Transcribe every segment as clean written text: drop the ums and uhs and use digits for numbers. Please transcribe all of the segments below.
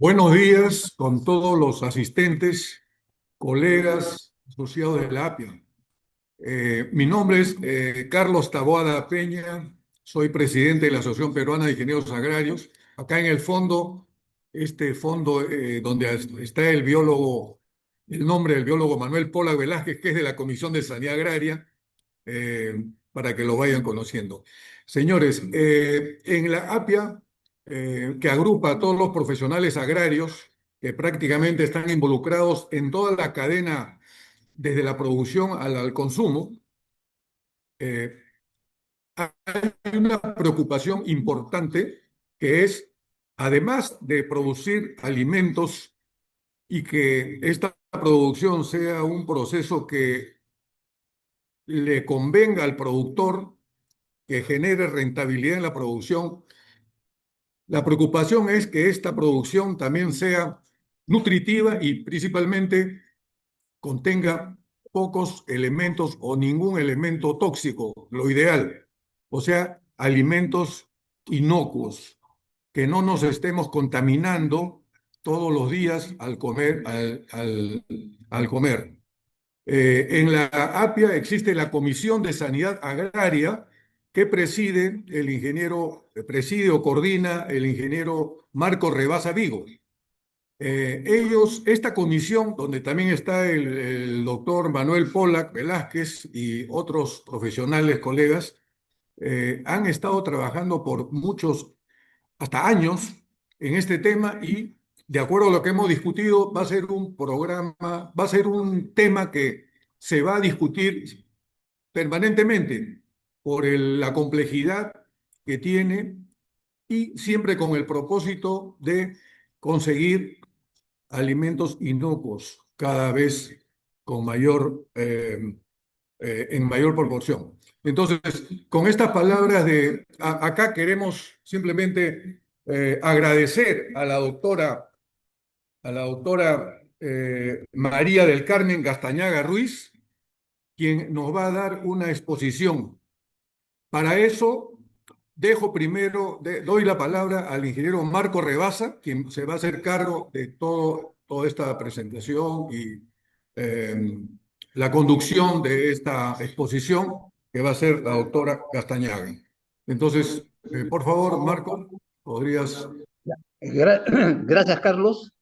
Buenos días con todos los asistentes, colegas, asociados de la APIA. Mi nombre es Carlos Taboada Peña, soy presidente de la Asociación Peruana de Ingenieros Agrarios. Acá en el fondo, este fondo donde está el biólogo, el nombre del biólogo Manuel Pola Velázquez, que es de la Comisión de Sanidad Agraria, para que lo vayan conociendo. Señores, en la APIA, que agrupa a todos los profesionales agrarios que prácticamente están involucrados en toda la cadena, desde la producción al consumo, eh, hay una preocupación importante que es, además de producir alimentos y que esta producción sea un proceso que le convenga al productor, que genere rentabilidad en la producción. La preocupación es que esta producción también sea nutritiva y principalmente contenga pocos elementos o ningún elemento tóxico, lo ideal. O sea, alimentos inocuos, que no nos estemos contaminando todos los días al comer, al comer. En la APIA existe la Comisión de Sanidad Agraria que preside o coordina el ingeniero Marco Rebasa Vigo. Esta comisión, donde también está el doctor Manuel Pollack Velázquez y otros profesionales, colegas, han estado trabajando por muchos, hasta años, en este tema y de acuerdo a lo que hemos discutido, va a ser un programa, va a ser un tema que se va a discutir permanentemente por la complejidad que tiene y siempre con el propósito de conseguir alimentos inocuos cada vez con en mayor proporción. Entonces, con estas palabras acá queremos simplemente agradecer a la doctora María del Carmen Gastañaga Ruiz, quien nos va a dar una exposición. Para eso, doy la palabra al ingeniero Marco Rebasa, quien se va a hacer cargo de toda esta presentación y eh, la conducción de esta exposición, que va a ser la doctora Castañaga. Entonces, por favor, Marco, podrías... Gracias, Carlos.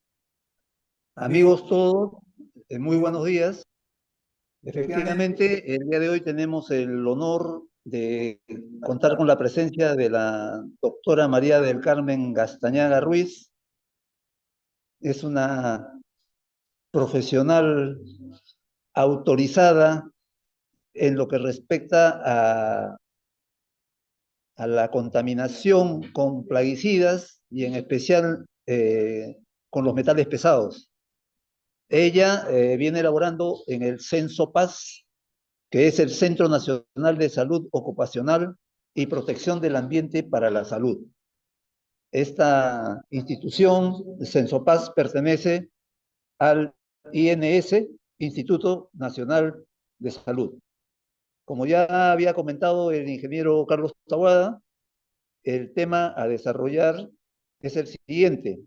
Amigos todos, muy buenos días. Efectivamente, el día de hoy tenemos el honor de contar con la presencia de la doctora María del Carmen Gastañaga Ruiz. Es una profesional autorizada en lo que respecta a la contaminación con plaguicidas y en especial con los metales pesados. Ella viene elaborando en el CENSOPAS, que es el Centro Nacional de Salud Ocupacional y Protección del Ambiente para la Salud. Esta institución, CENSOPAS, pertenece al INS, Instituto Nacional de Salud. Como ya había comentado el ingeniero Carlos Taboada, el tema a desarrollar es el siguiente: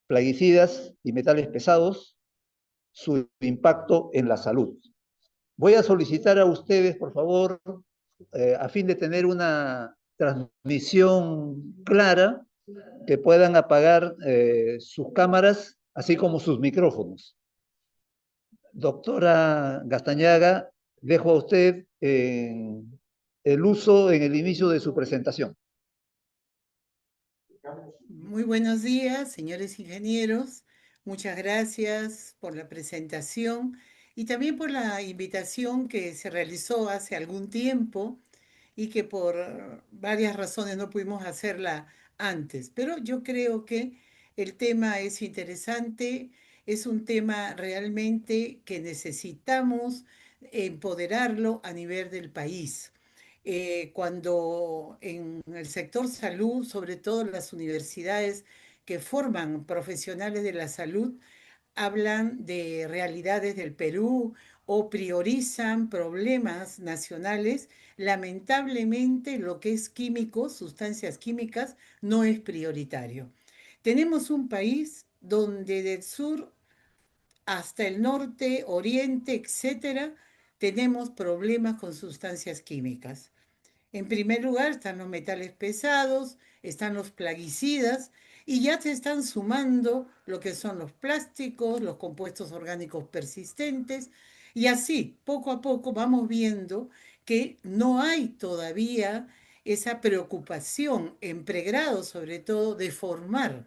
plaguicidas y metales pesados, su impacto en la salud. Voy a solicitar a ustedes, por favor, a fin de tener una transmisión clara, que puedan apagar sus cámaras, así como sus micrófonos. Doctora Gastañaga, dejo a usted el uso en el inicio de su presentación. Muy buenos días, señores ingenieros. Muchas gracias por la presentación y también por la invitación que se realizó hace algún tiempo y que por varias razones no pudimos hacerla antes. Pero yo creo que el tema es interesante, es un tema realmente que necesitamos empoderarlo a nivel del país. Cuando en el sector salud, sobre todo las universidades que forman profesionales de la salud, hablan de realidades del Perú o priorizan problemas nacionales, lamentablemente lo que es químico, sustancias químicas, no es prioritario. Tenemos un país donde del sur hasta el norte, oriente, etcétera, tenemos problemas con sustancias químicas. En primer lugar están los metales pesados, están los plaguicidas y ya se están sumando lo que son los plásticos, los compuestos orgánicos persistentes y así, poco a poco vamos viendo que no hay todavía esa preocupación en pregrado, sobre todo, de formar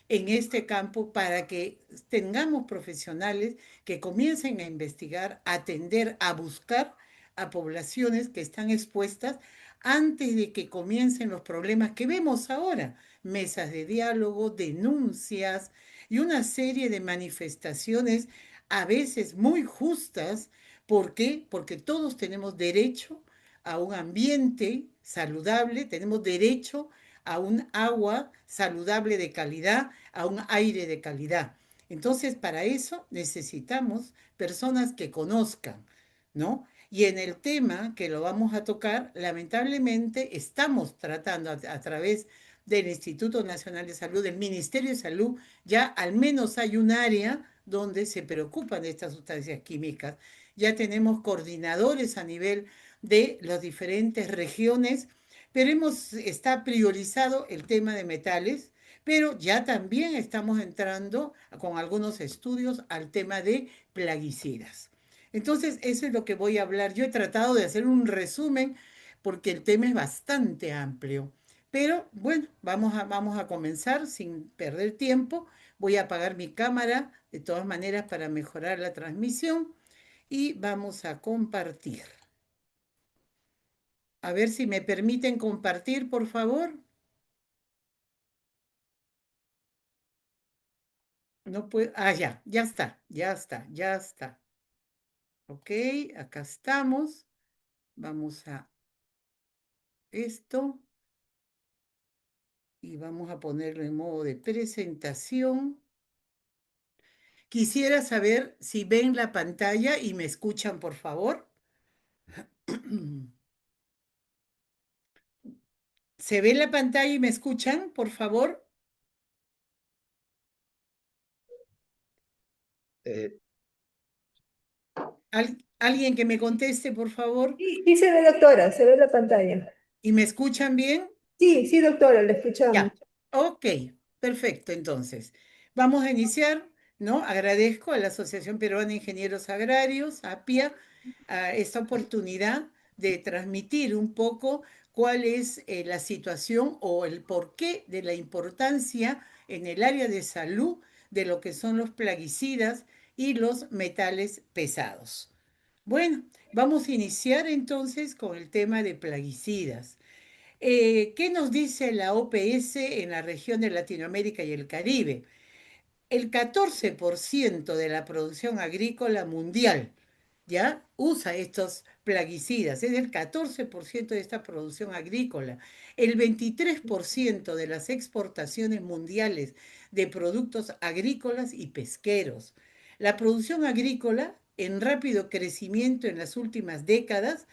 en este campo para que tengamos profesionales que comiencen a investigar, a atender, a buscar a poblaciones que están expuestas antes de que comiencen los problemas que vemos ahora, mesas de diálogo, denuncias y una serie de manifestaciones a veces muy justas. ¿Por qué? Porque todos tenemos derecho a un ambiente saludable, tenemos derecho a un agua saludable de calidad, a un aire de calidad. Entonces, para eso necesitamos personas que conozcan, ¿no? Y en el tema que lo vamos a tocar, lamentablemente estamos tratando a través del Instituto Nacional de Salud, del Ministerio de Salud, ya al menos hay un área donde se preocupan de estas sustancias químicas. Ya tenemos coordinadores a nivel de las diferentes regiones, pero está priorizado el tema de metales, pero ya también estamos entrando con algunos estudios al tema de plaguicidas. Entonces, eso es lo que voy a hablar. Yo he tratado de hacer un resumen porque el tema es bastante amplio. Pero bueno, vamos a comenzar sin perder tiempo. Voy a apagar mi cámara de todas maneras para mejorar la transmisión y vamos a compartir. A ver si me permiten compartir, por favor. No puedo. Ah, ya está, ya está, ya está. Ok, acá estamos. Vamos a esto y vamos a ponerlo en modo de presentación. Quisiera saber si ven la pantalla y me escuchan, por favor. ¿Se ve la pantalla y me escuchan, por favor? Eh, ¿Alguien que me conteste, por favor? Sí, sí se ve, doctora, se ve la pantalla. ¿Y me escuchan bien? Sí, sí, doctora, la escuchamos. Ya, ok, perfecto. Entonces, vamos a iniciar, ¿no? Agradezco a la Asociación Peruana de Ingenieros Agrarios, APIA, a esta oportunidad de transmitir un poco cuál es la situación o el porqué de la importancia en el área de salud de lo que son los plaguicidas y los metales pesados. Bueno, vamos a iniciar entonces con el tema de plaguicidas. ¿Qué nos dice la OPS en la región de Latinoamérica y el Caribe? El 14% de la producción agrícola mundial ya usa estos plaguicidas, es el 14% de esta producción agrícola. El 23% de las exportaciones mundiales de productos agrícolas y pesqueros. La producción agrícola, en rápido crecimiento en las últimas décadas,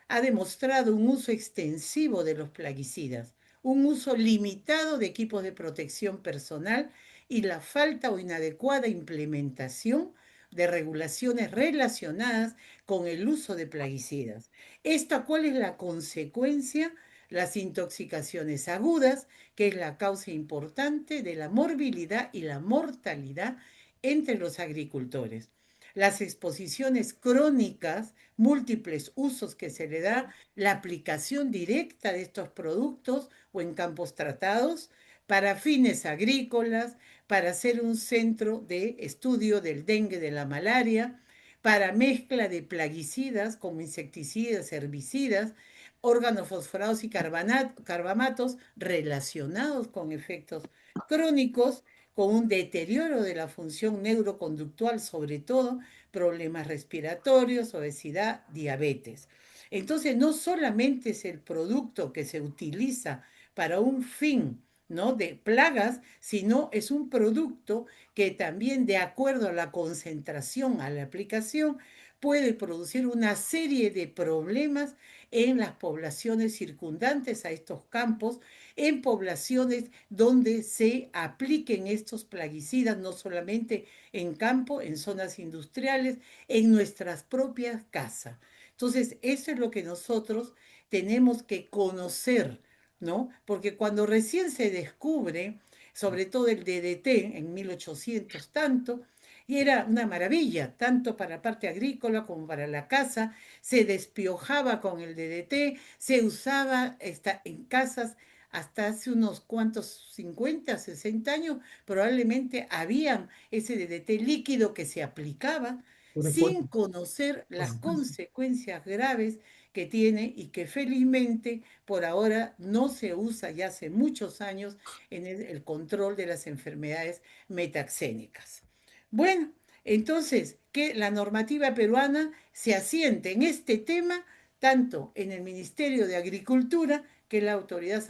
ha demostrado un uso extensivo de los plaguicidas, un uso limitado de equipos de protección personal y la falta o inadecuada implementación de regulaciones relacionadas con el uso de plaguicidas. ¿Esta cuál es la consecuencia? Las intoxicaciones agudas, que es la causa importante de la morbilidad y la mortalidad entre los agricultores. Las exposiciones crónicas, múltiples usos que se le da, la aplicación directa de estos productos o en campos tratados para fines agrícolas, para hacer un centro de estudio del dengue, de la malaria, para mezcla de plaguicidas como insecticidas, herbicidas, órganos fosforados y carbamatos relacionados con efectos crónicos, con un deterioro de la función neuroconductual, sobre todo problemas respiratorios, obesidad, diabetes. Entonces, no solamente es el producto que se utiliza para un fin, ¿no?, de plagas, sino es un producto que también, de acuerdo a la concentración, a la aplicación, puede producir una serie de problemas en las poblaciones circundantes a estos campos, en poblaciones donde se apliquen estos plaguicidas, no solamente en campo, en zonas industriales, en nuestras propias casas. Entonces, eso es lo que nosotros tenemos que conocer, ¿no? Porque cuando recién se descubre, sobre todo el DDT en 1800 tanto, y era una maravilla, tanto para la parte agrícola como para la casa, se despiojaba con el DDT, se usaba en casas hasta hace unos cuantos 50, 60 años, probablemente había ese DDT líquido que se aplicaba sin conocer las consecuencias graves que tiene y que felizmente por ahora no se usa ya hace muchos años en el control de las enfermedades metaxénicas. Bueno, entonces, que la normativa peruana se asiente en este tema, tanto en el Ministerio de Agricultura, que es la Autoridad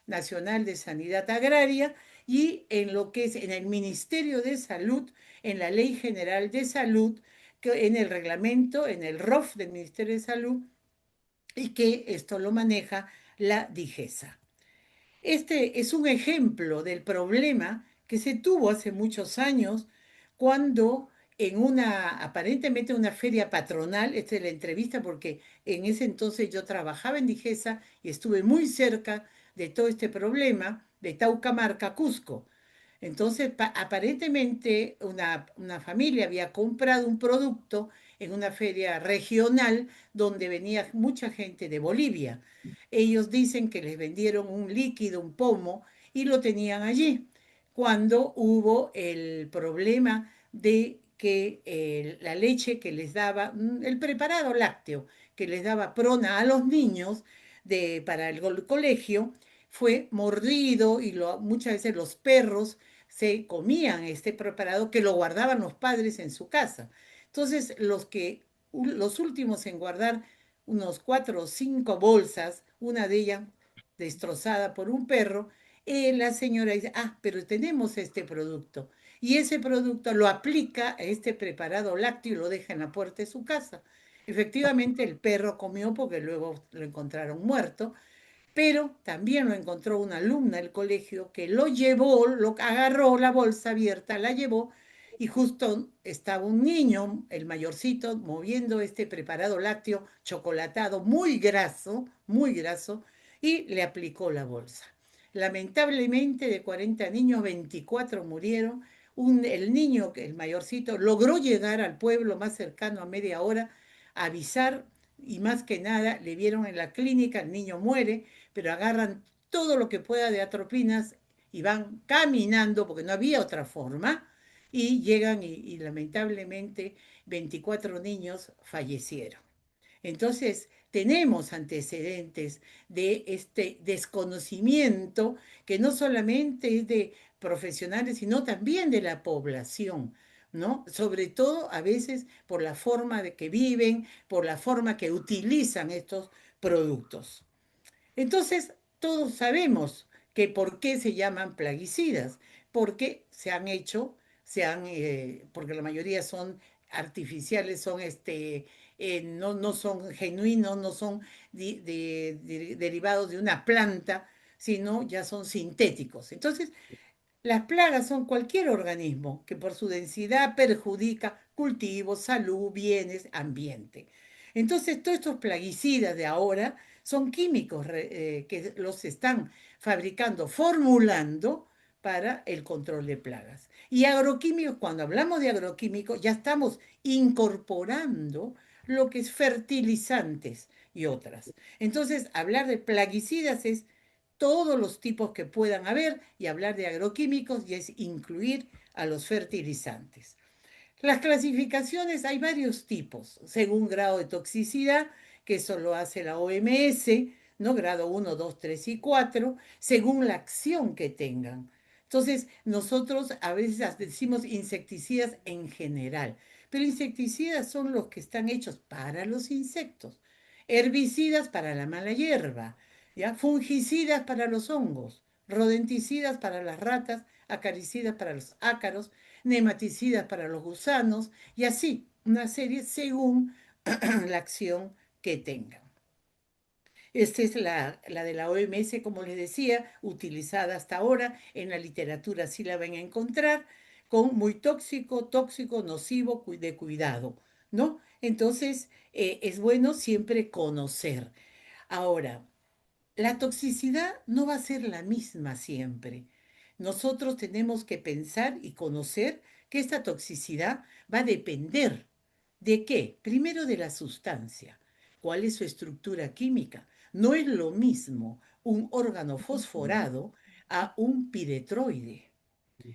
Nacional de Sanidad Agraria, y en lo que es en el Ministerio de Salud, en la Ley General de Salud, que en el reglamento, en el ROF del Ministerio de Salud, y que esto lo maneja la DIGESA. Este es un ejemplo del problema que se tuvo hace muchos años cuando en aparentemente una feria patronal, esta es la entrevista porque en ese entonces yo trabajaba en Digesa y estuve muy cerca de todo este problema de Taucamarca, Cusco. Entonces, aparentemente una familia había comprado un producto en una feria regional donde venía mucha gente de Bolivia. Ellos dicen que les vendieron un líquido, un pomo, y lo tenían allí. Cuando hubo el problema de que la leche que les daba, el preparado lácteo que les daba Prona a los niños para el colegio, fue mordido y muchas veces los perros se comían este preparado que lo guardaban los padres en su casa. Entonces, los últimos en guardar unos 4 o 5 bolsas, una de ellas destrozada por un perro, la señora dice, pero tenemos este producto. Y ese producto lo aplica a este preparado lácteo y lo deja en la puerta de su casa. Efectivamente, el perro comió porque luego lo encontraron muerto, pero también lo encontró una alumna del colegio que lo llevó, lo agarró la bolsa abierta, la llevó y justo estaba un niño, el mayorcito, moviendo este preparado lácteo chocolatado muy graso, y le aplicó la bolsa. Lamentablemente de 40 niños, 24 murieron. El niño, el mayorcito, logró llegar al pueblo más cercano a media hora, a avisar y más que nada le vieron en la clínica, el niño muere, pero agarran todo lo que pueda de atropinas y van caminando, porque no había otra forma, y llegan y lamentablemente 24 niños fallecieron. Entonces, tenemos antecedentes de este desconocimiento que no solamente es de profesionales, sino también de la población, ¿no? Sobre todo a veces por la forma de que viven, por la forma que utilizan estos productos. Entonces, todos sabemos que por qué se llaman plaguicidas, porque se han hecho, porque la mayoría son artificiales, no son genuinos, no son derivados de una planta, sino ya son sintéticos. Entonces, las plagas son cualquier organismo que por su densidad perjudica cultivos, salud, bienes, ambiente. Entonces, todos estos plaguicidas de ahora son químicos que los están fabricando, formulando para el control de plagas. Y agroquímicos, cuando hablamos de agroquímicos, ya estamos incorporando lo que es fertilizantes y otras. Entonces, hablar de plaguicidas es todos los tipos que puedan haber y hablar de agroquímicos y es incluir a los fertilizantes. Las clasificaciones hay varios tipos, según grado de toxicidad, que eso lo hace la OMS, ¿no? Grado 1, 2, 3 y 4, según la acción que tengan. Entonces, nosotros a veces decimos insecticidas en general, pero insecticidas son los que están hechos para los insectos, herbicidas para la mala hierba, ¿ya? Fungicidas para los hongos, rodenticidas para las ratas, acaricidas para los ácaros, nematicidas para los gusanos y así, una serie según la acción que tengan. Esta es la de la OMS, como les decía, utilizada hasta ahora. En la literatura sí la van a encontrar con muy tóxico, tóxico, nocivo, de cuidado, ¿no? Entonces, es bueno siempre conocer. Ahora, la toxicidad no va a ser la misma siempre. Nosotros tenemos que pensar y conocer que esta toxicidad va a depender de qué. Primero de la sustancia. ¿Cuál es su estructura química? No es lo mismo un órgano fosforado a un piretroide.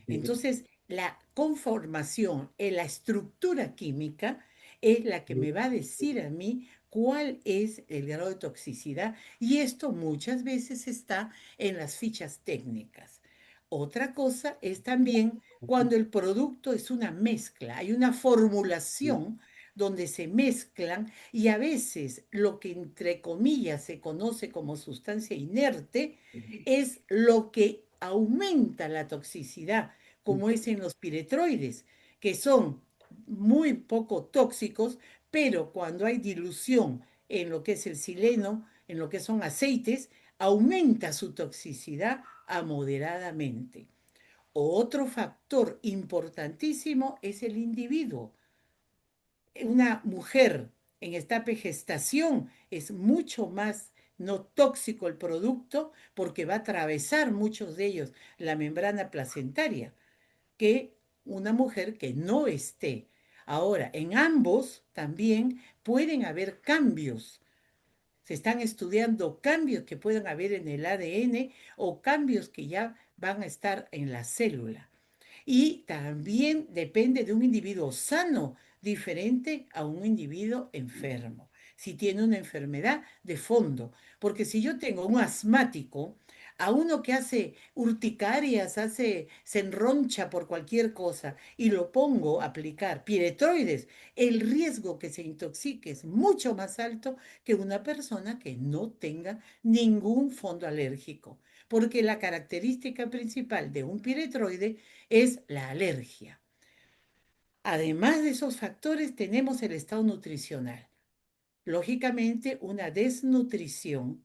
Entonces, la conformación en la estructura química es la que me va a decir a mí cuál es el grado de toxicidad y esto muchas veces está en las fichas técnicas. Otra cosa es también cuando el producto es una mezcla, hay una formulación donde se mezclan y a veces lo que entre comillas se conoce como sustancia inerte es lo que aumenta la toxicidad, como es en los piretroides, que son muy poco tóxicos, pero cuando hay dilución en lo que es el sileno, en lo que son aceites, aumenta su toxicidad a moderadamente. Otro factor importantísimo es el individuo. Una mujer en etapa de gestación es mucho más no tóxico el producto porque va a atravesar muchos de ellos la membrana placentaria que una mujer que no esté. Ahora, en ambos también pueden haber cambios. Se están estudiando cambios que puedan haber en el ADN o cambios que ya van a estar en la célula. Y también depende de un individuo sano, diferente a un individuo enfermo. Si tiene una enfermedad de fondo. Porque si yo tengo un asmático, a uno que hace urticarias, se enroncha por cualquier cosa y lo pongo a aplicar piretroides, el riesgo que se intoxique es mucho más alto que una persona que no tenga ningún fondo alérgico. Porque la característica principal de un piretroide es la alergia. Además de esos factores, tenemos el estado nutricional. Lógicamente, una desnutrición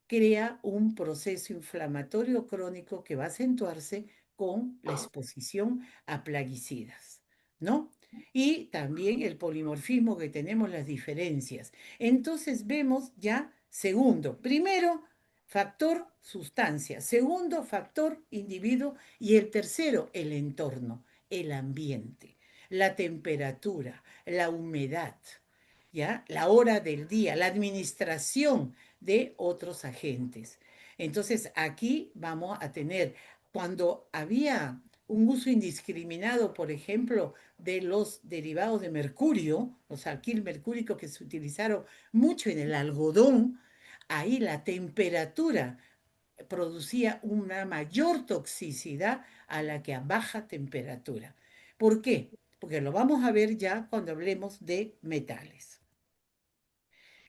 crea un proceso inflamatorio crónico que va a acentuarse con la exposición a plaguicidas, ¿no? Y también el polimorfismo que tenemos, las diferencias. Entonces vemos ya, segundo, primero, factor sustancia, segundo, factor individuo y el tercero, el entorno, el ambiente, la temperatura, la humedad, ¿ya? La hora del día, la administración de otros agentes. Entonces, aquí vamos a tener, cuando había un uso indiscriminado, por ejemplo, de los derivados de mercurio, los alquilmercúricos que se utilizaron mucho en el algodón, ahí la temperatura producía una mayor toxicidad a la que a baja temperatura. ¿Por qué? Porque lo vamos a ver ya cuando hablemos de metales.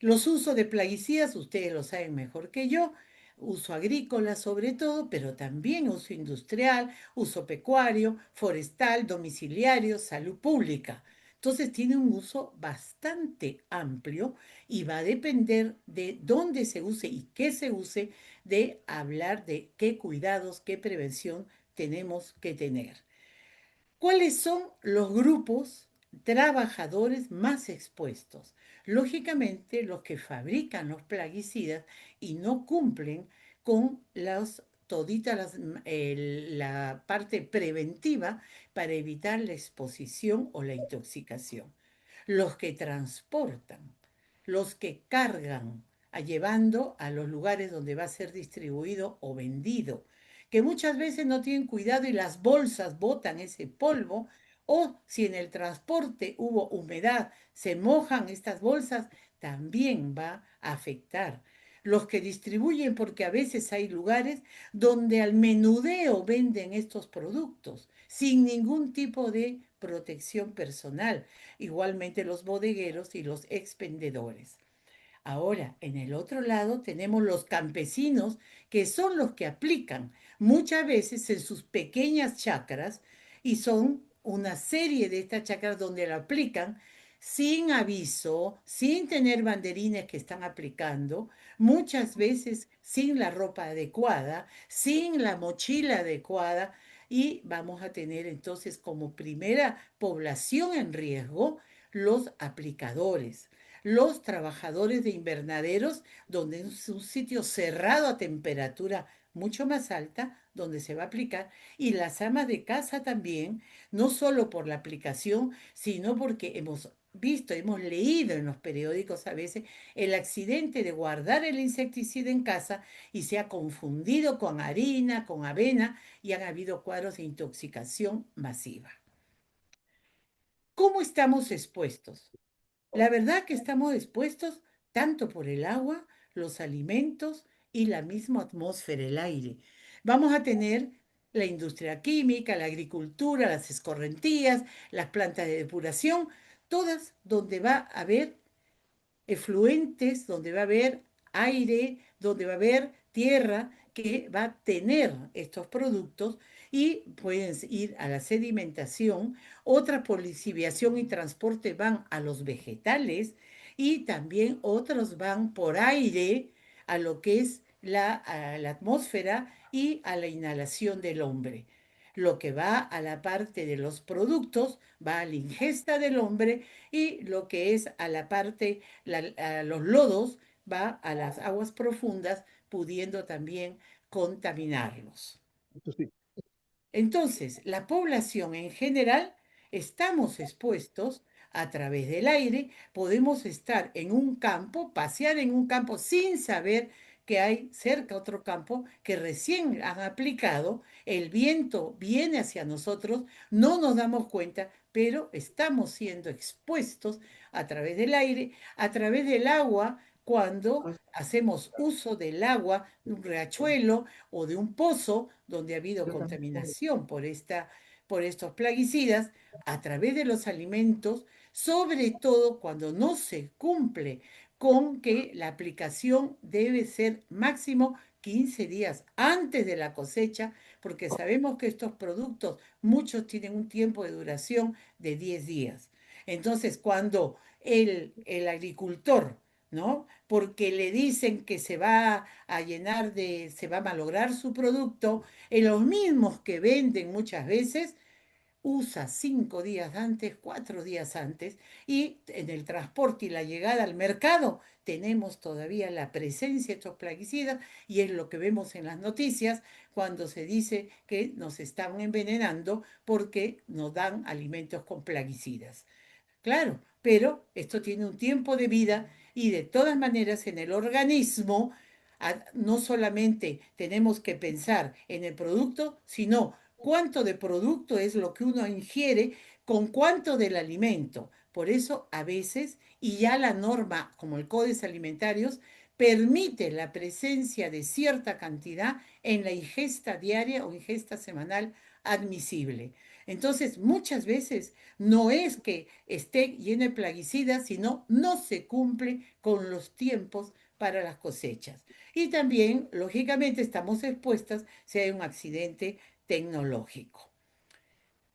Los usos de plaguicidas, ustedes lo saben mejor que yo, uso agrícola sobre todo, pero también uso industrial, uso pecuario, forestal, domiciliario, salud pública. Entonces tiene un uso bastante amplio y va a depender de dónde se use y qué se use de hablar de qué cuidados, qué prevención tenemos que tener. ¿Cuáles son los grupos trabajadores más expuestos? Lógicamente, los que fabrican los plaguicidas y no cumplen con la parte preventiva para evitar la exposición o la intoxicación. Los que transportan, los que cargan, llevando a los lugares donde va a ser distribuido o vendido, que muchas veces no tienen cuidado y las bolsas botan ese polvo, o si en el transporte hubo humedad, se mojan estas bolsas, también va a afectar. Los que distribuyen, porque a veces hay lugares donde al menudeo venden estos productos sin ningún tipo de protección personal. Igualmente los bodegueros y los expendedores. Ahora, en el otro lado tenemos los campesinos, que son los que aplican muchas veces en sus pequeñas chacras, y son una serie de estas chacras donde lo aplican sin aviso, sin tener banderines que están aplicando, muchas veces sin la ropa adecuada, sin la mochila adecuada, y vamos a tener entonces como primera población en riesgo los aplicadores, los trabajadores de invernaderos, donde es un sitio cerrado a temperatura mucho más alta, donde se va a aplicar, y las amas de casa también, no solo por la aplicación, sino porque hemos visto, hemos leído en los periódicos a veces el accidente de guardar el insecticida en casa y se ha confundido con harina, con avena, y han habido cuadros de intoxicación masiva. ¿Cómo estamos expuestos? La verdad que estamos expuestos tanto por el agua, los alimentos y la misma atmósfera, el aire. Vamos a tener la industria química, la agricultura, las escorrentías, las plantas de depuración, todas donde va a haber efluentes, donde va a haber aire, donde va a haber tierra que va a tener estos productos y pueden ir a la sedimentación. Otra por lisiviación y transporte van a los vegetales y también otros van por aire a lo que es a la atmósfera y a la inhalación del hombre. Lo que va a la parte de los productos va a la ingesta del hombre y lo que es a la parte a los lodos va a las aguas profundas, pudiendo también contaminarlos. Esto sí. Entonces, la población en general estamos expuestos a través del aire, podemos estar en un campo, pasear en un campo sin saber que hay cerca otro campo que recién han aplicado, el viento viene hacia nosotros, no nos damos cuenta, pero estamos siendo expuestos a través del aire, a través del agua, cuando hacemos uso del agua de un riachuelo o de un pozo donde ha habido contaminación por estos plaguicidas, a través de los alimentos, sobre todo cuando no se cumple con que la aplicación debe ser máximo 15 días antes de la cosecha, porque sabemos que estos productos, muchos tienen un tiempo de duración de 10 días. Entonces, cuando el agricultor, ¿no? Porque le dicen que se va a llenar se va a malograr su producto, en los mismos que venden muchas veces, usa 5 días antes, 4 días antes, y en el transporte y la llegada al mercado tenemos todavía la presencia de estos plaguicidas y es lo que vemos en las noticias cuando se dice que nos están envenenando porque nos dan alimentos con plaguicidas. Claro, pero esto tiene un tiempo de vida y de todas maneras en el organismo no solamente tenemos que pensar en el producto, sino cuánto de producto es lo que uno ingiere con cuánto del alimento. Por eso a veces, y ya la norma como el Códice Alimentarios, permite la presencia de cierta cantidad en la ingesta diaria o ingesta semanal admisible. Entonces, muchas veces no es que esté lleno de plaguicidas, sino no se cumple con los tiempos para las cosechas. Y también, lógicamente, estamos expuestas si hay un accidente tecnológico.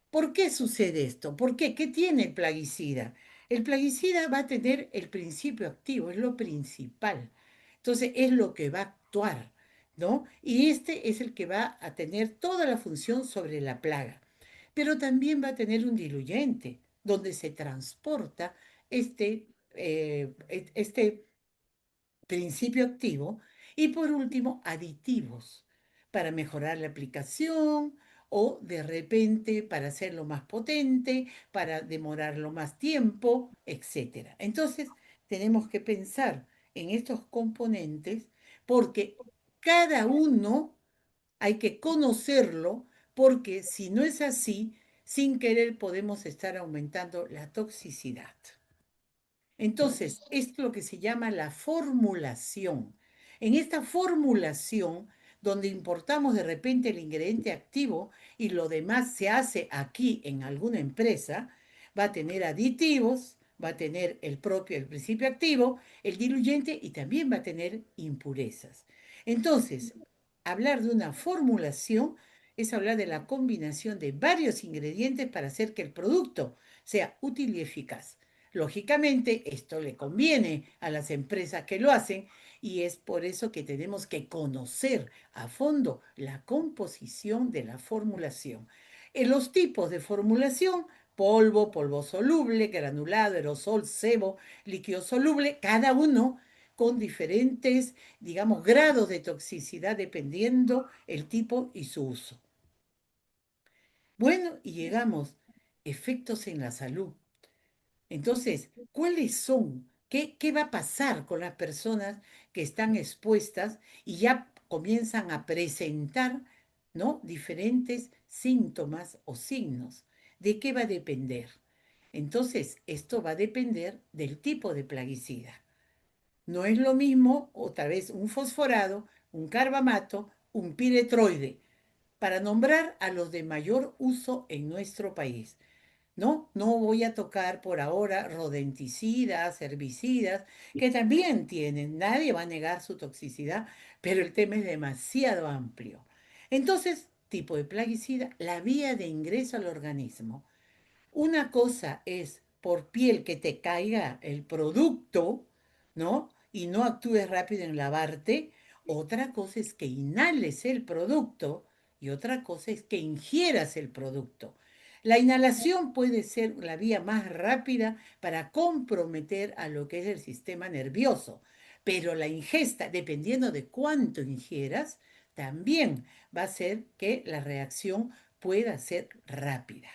¿Por qué sucede esto? ¿Por qué? ¿Qué tiene el plaguicida? El plaguicida va a tener el principio activo, es lo principal. Entonces, es lo que va a actuar, ¿no? Y este es el que va a tener toda la función sobre la plaga. Pero también va a tener un diluyente, donde se transporta este principio activo, y por último, aditivos para mejorar la aplicación o de repente para hacerlo más potente, para demorarlo más tiempo, etcétera. Entonces, tenemos que pensar en estos componentes porque cada uno hay que conocerlo porque si no es así, sin querer podemos estar aumentando la toxicidad. Entonces, esto es lo que se llama la formulación. En esta formulación, donde importamos de repente el ingrediente activo y lo demás se hace aquí en alguna empresa, va a tener aditivos, va a tener el principio activo, el diluyente y también va a tener impurezas. Entonces, hablar de una formulación es hablar de la combinación de varios ingredientes para hacer que el producto sea útil y eficaz. Lógicamente, esto le conviene a las empresas que lo hacen y es por eso que tenemos que conocer a fondo la composición de la formulación. En los tipos de formulación, polvo, polvo soluble, granulado, aerosol, sebo, líquido soluble, cada uno con diferentes, digamos, grados de toxicidad dependiendo el tipo y su uso. Bueno, y llegamos, efectos en la salud. Entonces, ¿cuáles son? ¿Qué va a pasar con las personas que están expuestas y ya comienzan a presentar, ¿no? diferentes síntomas o signos? ¿De qué va a depender? Entonces, esto va a depender del tipo de plaguicida. No es lo mismo, otra vez, un fosforado, un carbamato, un piretroide, para nombrar a los de mayor uso en nuestro país. No, no voy a tocar por ahora rodenticidas, herbicidas, que también tienen, nadie va a negar su toxicidad, pero el tema es demasiado amplio. Entonces, tipo de plaguicida, la vía de ingreso al organismo. Una cosa es por piel que te caiga el producto, ¿no? Y no actúes rápido en lavarte. Otra cosa es que inhales el producto y otra cosa es que ingieras el producto. La inhalación puede ser la vía más rápida para comprometer a lo que es el sistema nervioso, pero la ingesta, dependiendo de cuánto ingieras, también va a hacer que la reacción pueda ser rápida.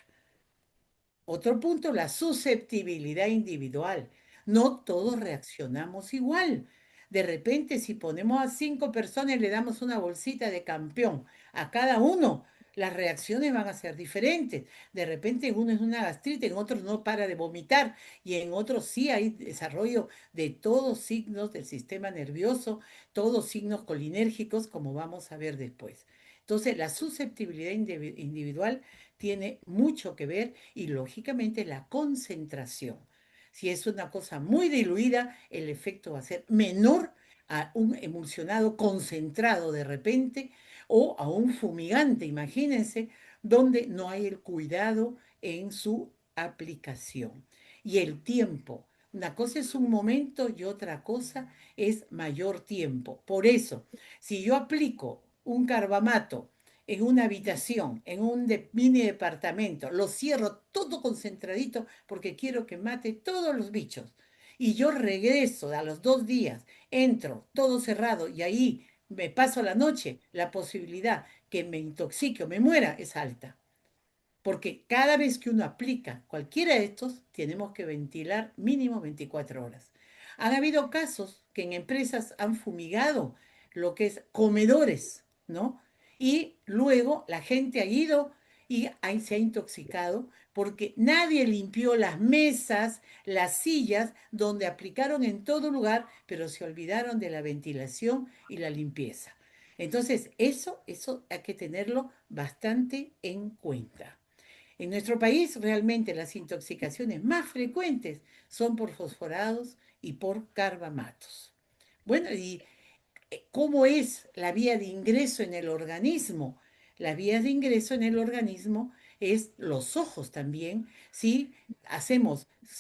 Otro punto, la susceptibilidad individual. No todos reaccionamos igual. De repente, si ponemos a 5 personas y le damos una bolsita de campeón a cada uno, las reacciones van a ser diferentes. De repente, en uno es una gastritis, en otros no para de vomitar y en otros sí hay desarrollo de todos signos del sistema nervioso, todos signos colinérgicos, como vamos a ver después. Entonces, la susceptibilidad individual tiene mucho que ver y lógicamente la concentración. Si es una cosa muy diluida, el efecto va a ser menor a un emulsionado concentrado de repente o a un fumigante, imagínense, donde no hay el cuidado en su aplicación. Y el tiempo. Una cosa es un momento y otra cosa es mayor tiempo. Por eso, si yo aplico un carbamato en una habitación, en un mini departamento, lo cierro todo concentradito porque quiero que mate todos los bichos. Y yo regreso a los 2 días, entro todo cerrado y ahí me paso la noche, la posibilidad que me intoxique o me muera es alta. Porque cada vez que uno aplica cualquiera de estos, tenemos que ventilar mínimo 24 horas. Han habido casos que en empresas han fumigado lo que es comedores, ¿no? Y luego la gente ha ido y ahí se ha intoxicado porque nadie limpió las mesas, las sillas donde aplicaron en todo lugar, pero se olvidaron de la ventilación y la limpieza. Entonces, eso hay que tenerlo bastante en cuenta. En nuestro país realmente las intoxicaciones más frecuentes son por fosforados y por carbamatos. Bueno, y ¿cómo es la vía de ingreso en el organismo? La vía de ingreso en el organismo es los ojos también. Si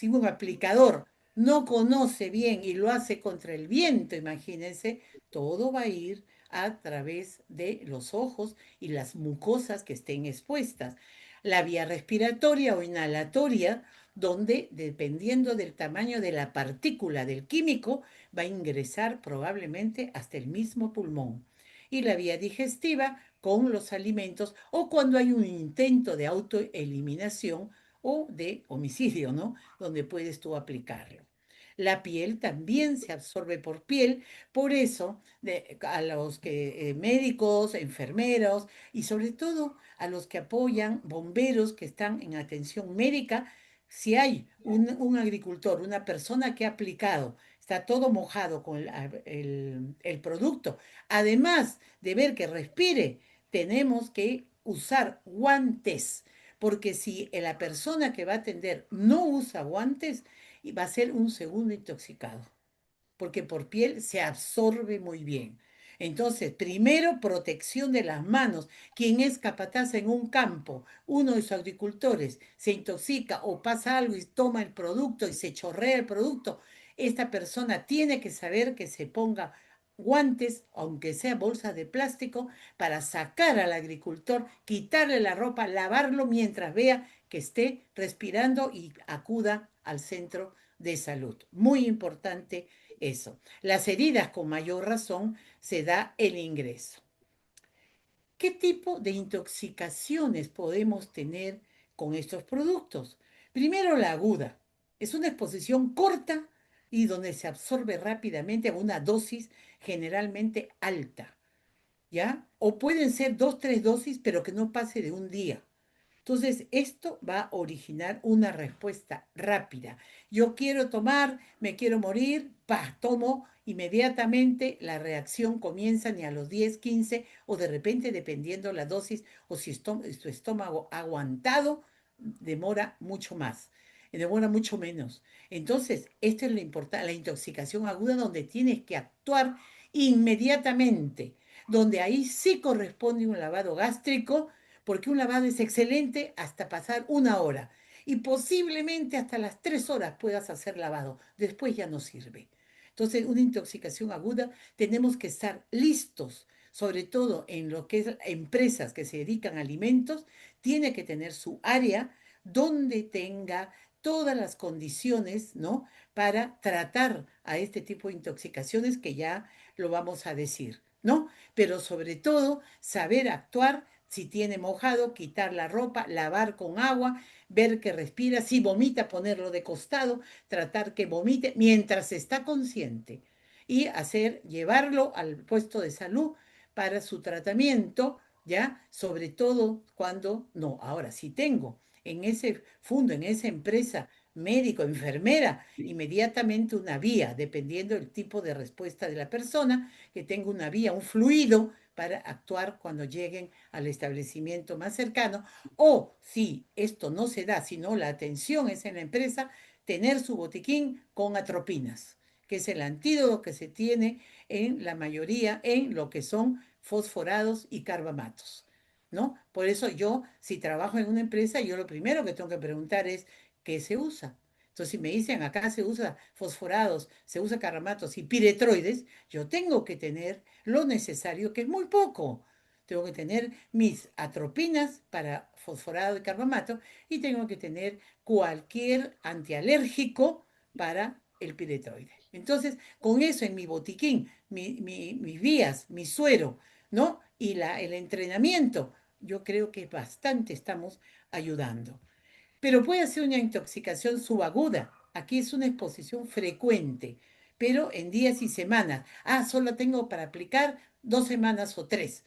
un aplicador no conoce bien y lo hace contra el viento, imagínense, todo va a ir a través de los ojos y las mucosas que estén expuestas. La vía respiratoria o inhalatoria, donde dependiendo del tamaño de la partícula del químico, va a ingresar probablemente hasta el mismo pulmón. Y la vía digestiva con los alimentos o cuando hay un intento de autoeliminación o de homicidio, ¿no? Donde puedes tú aplicarlo. La piel también se absorbe por piel, por eso a los que médicos, enfermeros y sobre todo a los que apoyan bomberos que están en atención médica, si hay un agricultor, una persona que ha aplicado, está todo mojado con el producto, además de ver que respire, tenemos que usar guantes, porque si la persona que va a atender no usa guantes, va a ser un segundo intoxicado, porque por piel se absorbe muy bien. Entonces, primero, protección de las manos. Quien es capataz en un campo, uno de sus agricultores, se intoxica o pasa algo y toma el producto y se chorrea el producto, esta persona tiene que saber que se ponga guantes, aunque sea bolsas de plástico, para sacar al agricultor, quitarle la ropa, lavarlo mientras vea que esté respirando y acuda al centro de salud. Muy importante eso. Las heridas, con mayor razón, se da el ingreso. ¿Qué tipo de intoxicaciones podemos tener con estos productos? Primero, la aguda. Es una exposición corta y donde se absorbe rápidamente a una dosis generalmente alta, ¿ya? O pueden ser dos, tres dosis, pero que no pase de un día. Entonces, esto va a originar una respuesta rápida. Yo quiero tomar, me quiero morir, pa, tomo, inmediatamente la reacción comienza ni a los 10, 15 o de repente, dependiendo la dosis o si tu estómago ha aguantado, demora mucho más, demora mucho menos. Entonces, esta es la intoxicación aguda donde tienes que actuar inmediatamente, donde ahí sí corresponde un lavado gástrico porque un lavado es excelente hasta pasar una hora y posiblemente hasta las 3 horas puedas hacer lavado, después ya no sirve. Entonces, una intoxicación aguda tenemos que estar listos, sobre todo en lo que es empresas que se dedican a alimentos, tiene que tener su área donde tenga todas las condiciones, ¿no? Para tratar a este tipo de intoxicaciones que ya lo vamos a decir, ¿no? Pero sobre todo saber actuar. Si tiene mojado, quitar la ropa, lavar con agua, ver que respira, si vomita, ponerlo de costado, tratar que vomite mientras está consciente y llevarlo al puesto de salud para su tratamiento, ¿ya? Sobre todo cuando, no, ahora si tengo en ese fondo, en esa empresa, médico, enfermera, inmediatamente una vía, dependiendo del tipo de respuesta de la persona, que tenga una vía, un fluido para actuar cuando lleguen al establecimiento más cercano, o si esto no se da, sino la atención es en la empresa, tener su botiquín con atropinas, que es el antídoto que se tiene en la mayoría en lo que son fosforados y carbamatos, ¿no? Por eso yo, si trabajo en una empresa, yo lo primero que tengo que preguntar es, ¿qué se usa? Entonces, si me dicen acá se usa fosforados, se usa carbamatos y piretroides, yo tengo que tener lo necesario, que es muy poco. Tengo que tener mis atropinas para fosforado y carbamato y tengo que tener cualquier antialérgico para el piretroide. Entonces, con eso en mi botiquín, mis vías, mi suero, ¿no? Y el entrenamiento, yo creo que bastante estamos ayudando. Pero puede ser una intoxicación subaguda. Aquí es una exposición frecuente, pero en días y semanas. Ah, solo tengo para aplicar 2 semanas o 3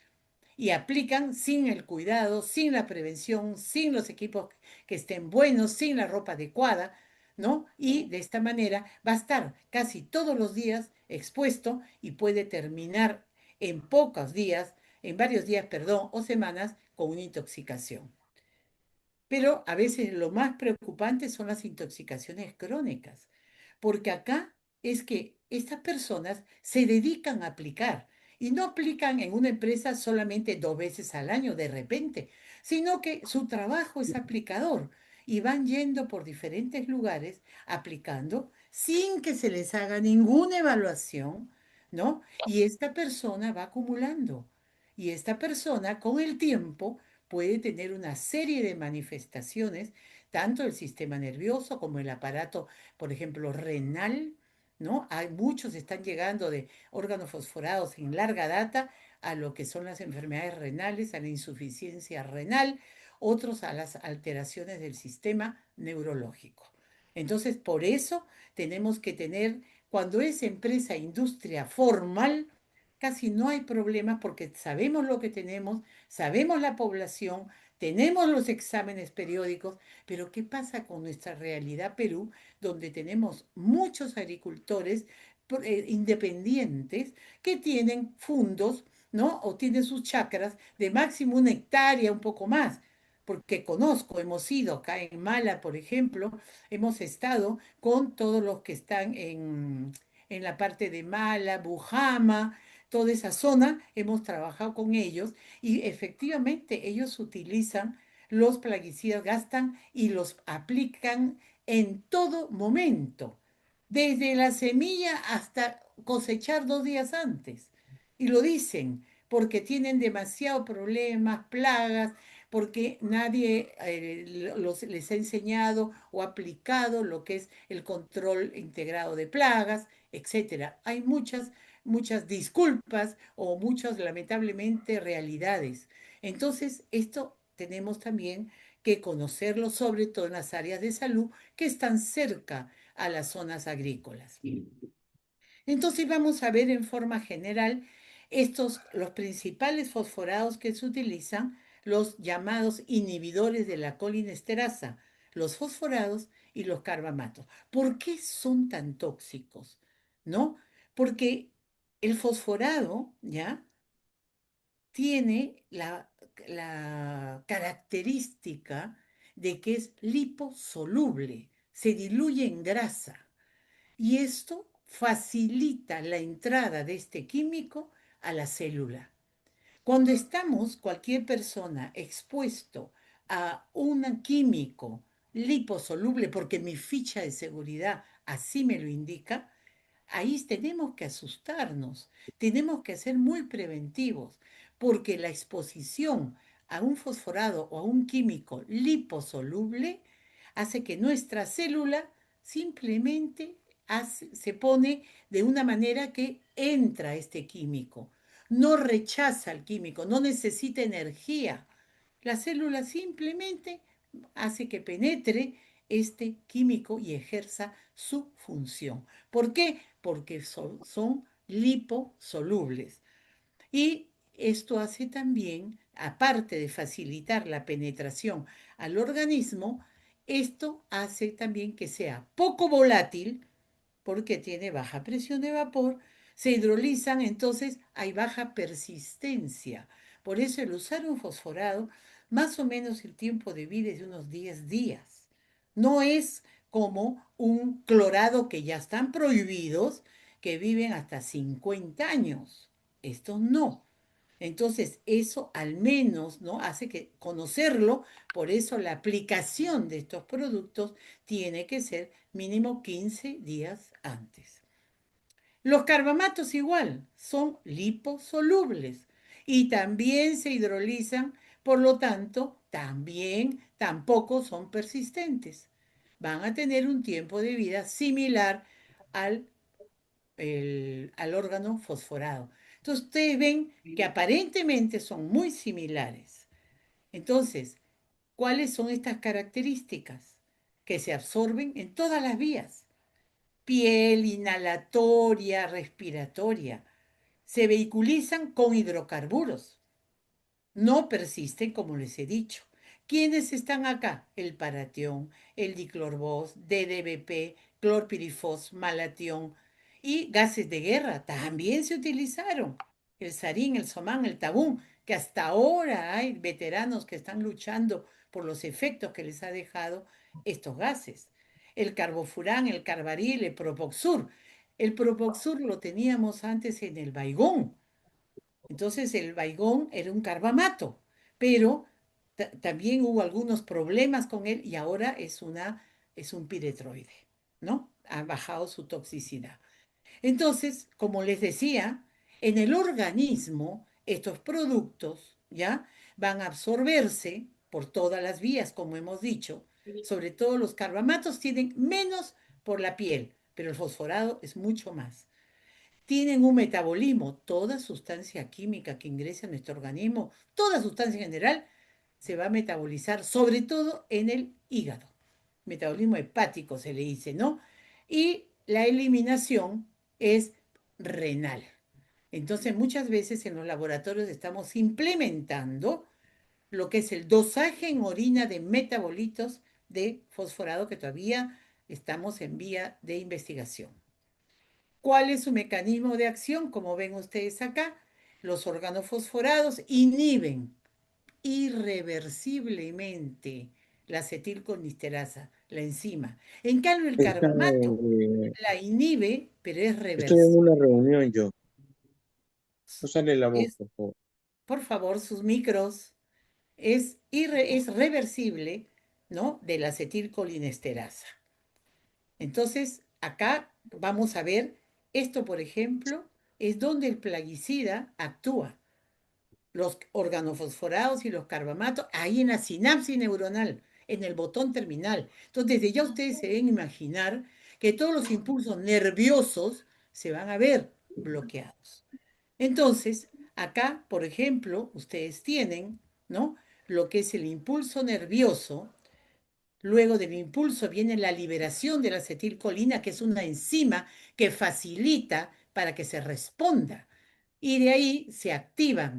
y aplican sin el cuidado, sin la prevención, sin los equipos que estén buenos, sin la ropa adecuada, ¿no? Y de esta manera va a estar casi todos los días expuesto y puede terminar en pocos días, en varios días, perdón, o semanas con una intoxicación. Pero a veces lo más preocupante son las intoxicaciones crónicas, porque acá es que estas personas se dedican a aplicar y no aplican en una empresa solamente 2 veces al año de repente, sino que su trabajo es aplicador y van yendo por diferentes lugares aplicando sin que se les haga ninguna evaluación, ¿no? Y esta persona va acumulando y esta persona con el tiempo puede tener una serie de manifestaciones, tanto el sistema nervioso como el aparato, por ejemplo, renal, ¿no? Hay muchos están llegando de órganos fosforados en larga data a lo que son las enfermedades renales, a la insuficiencia renal, otros a las alteraciones del sistema neurológico. Entonces, por eso tenemos que tener, cuando es empresa, industria formal, casi no hay problemas porque sabemos lo que tenemos, sabemos la población, tenemos los exámenes periódicos, pero ¿qué pasa con nuestra realidad Perú, donde tenemos muchos agricultores independientes que tienen fundos, ¿no? O tienen sus chacras de máximo 1 hectárea, un poco más? Porque conozco, hemos ido acá en Mala, por ejemplo, hemos estado con todos los que están en la parte de Mala, Bujama, toda esa zona, hemos trabajado con ellos y efectivamente ellos utilizan los plaguicidas, gastan y los aplican en todo momento, desde la semilla hasta cosechar 2 días antes. Y lo dicen porque tienen demasiados problemas, plagas, porque nadie les ha enseñado o aplicado lo que es el control integrado de plagas, etcétera. Hay muchas disculpas o muchas, lamentablemente, realidades. Entonces, esto tenemos también que conocerlo, sobre todo en las áreas de salud que están cerca a las zonas agrícolas. Entonces vamos a ver en forma general los principales fosforados que se utilizan, los llamados inhibidores de la colinesterasa, los fosforados y los carbamatos. ¿Por qué son tan tóxicos? ¿No? Porque el fosforado, ¿ya? Tiene la característica de que es liposoluble, se diluye en grasa. Y esto facilita la entrada de este químico a la célula. Cuando estamos, cualquier persona, expuesto a un químico liposoluble, porque mi ficha de seguridad así me lo indica, ahí tenemos que asustarnos, tenemos que ser muy preventivos, porque la exposición a un fosforado o a un químico liposoluble hace que nuestra célula simplemente se pone de una manera que entra este químico, no rechaza el químico, no necesita energía. La célula simplemente hace que penetre este químico y ejerza su función. ¿Por qué? Porque son liposolubles. Y esto hace también, aparte de facilitar la penetración al organismo, esto hace también que sea poco volátil, porque tiene baja presión de vapor, se hidrolizan, entonces hay baja persistencia. Por eso el usar un fosforado, más o menos el tiempo de vida es de unos 10 días. No es como un clorado que ya están prohibidos, que viven hasta 50 años. Estos no. Entonces, eso al menos, ¿no? Hace que conocerlo, por eso la aplicación de estos productos tiene que ser mínimo 15 días antes. Los carbamatos igual, son liposolubles y también se hidrolizan, por lo tanto, también tampoco son persistentes. Van a tener un tiempo de vida similar al al órgano fosforado. Entonces ustedes ven que aparentemente son muy similares. Entonces, ¿cuáles son estas características? Que se absorben en todas las vías. Piel, inhalatoria, respiratoria. Se vehiculizan con hidrocarburos. No persisten, como les he dicho. ¿Quiénes están acá? El paratión, el diclorbos, DDBP, clorpirifos, malatión y gases de guerra también se utilizaron. El sarín, el somán, el tabún, que hasta ahora hay veteranos que están luchando por los efectos que les ha dejado estos gases. El carbofurán, el carbaril, el propoxur. El propoxur lo teníamos antes en el baigón. Entonces el baigón era un carbamato, pero también hubo algunos problemas con él y ahora es un piretroide, ¿no? Ha bajado su toxicidad. Entonces, como les decía, en el organismo estos productos, ¿ya? Van a absorberse por todas las vías, como hemos dicho. Sobre todo los carbamatos tienen menos por la piel, pero el fosforado es mucho más. Tienen un metabolismo, toda sustancia química que ingresa a nuestro organismo, toda sustancia en general, se va a metabolizar, sobre todo en el hígado. Metabolismo hepático se le dice, ¿no? Y la eliminación es renal. Entonces, muchas veces en los laboratorios estamos implementando lo que es el dosaje en orina de metabolitos de fosforado, que todavía estamos en vía de investigación. ¿Cuál es su mecanismo de acción? Como ven ustedes acá, los organofosforados inhiben irreversiblemente la acetilcolinesterasa, la enzima. En cambio, el carbamato la inhibe, pero es Estoy en reversible. una reunión yo. Pásale la voz, Es, por favor. por favor, sus micros. Es reversible, ¿no? De la acetilcolinesterasa. Entonces, acá vamos a ver, esto, por ejemplo, es donde el plaguicida actúa. Los organofosforados y los carbamatos, ahí en la sinapsis neuronal, en el botón terminal. Entonces, desde ya ustedes se deben imaginar que todos los impulsos nerviosos se van a ver bloqueados. Entonces, acá, por ejemplo, ustedes tienen, ¿no? Lo que es el impulso nervioso. Luego del impulso viene la liberación de la acetilcolina, que es una enzima que facilita para que se responda. Y de ahí se activa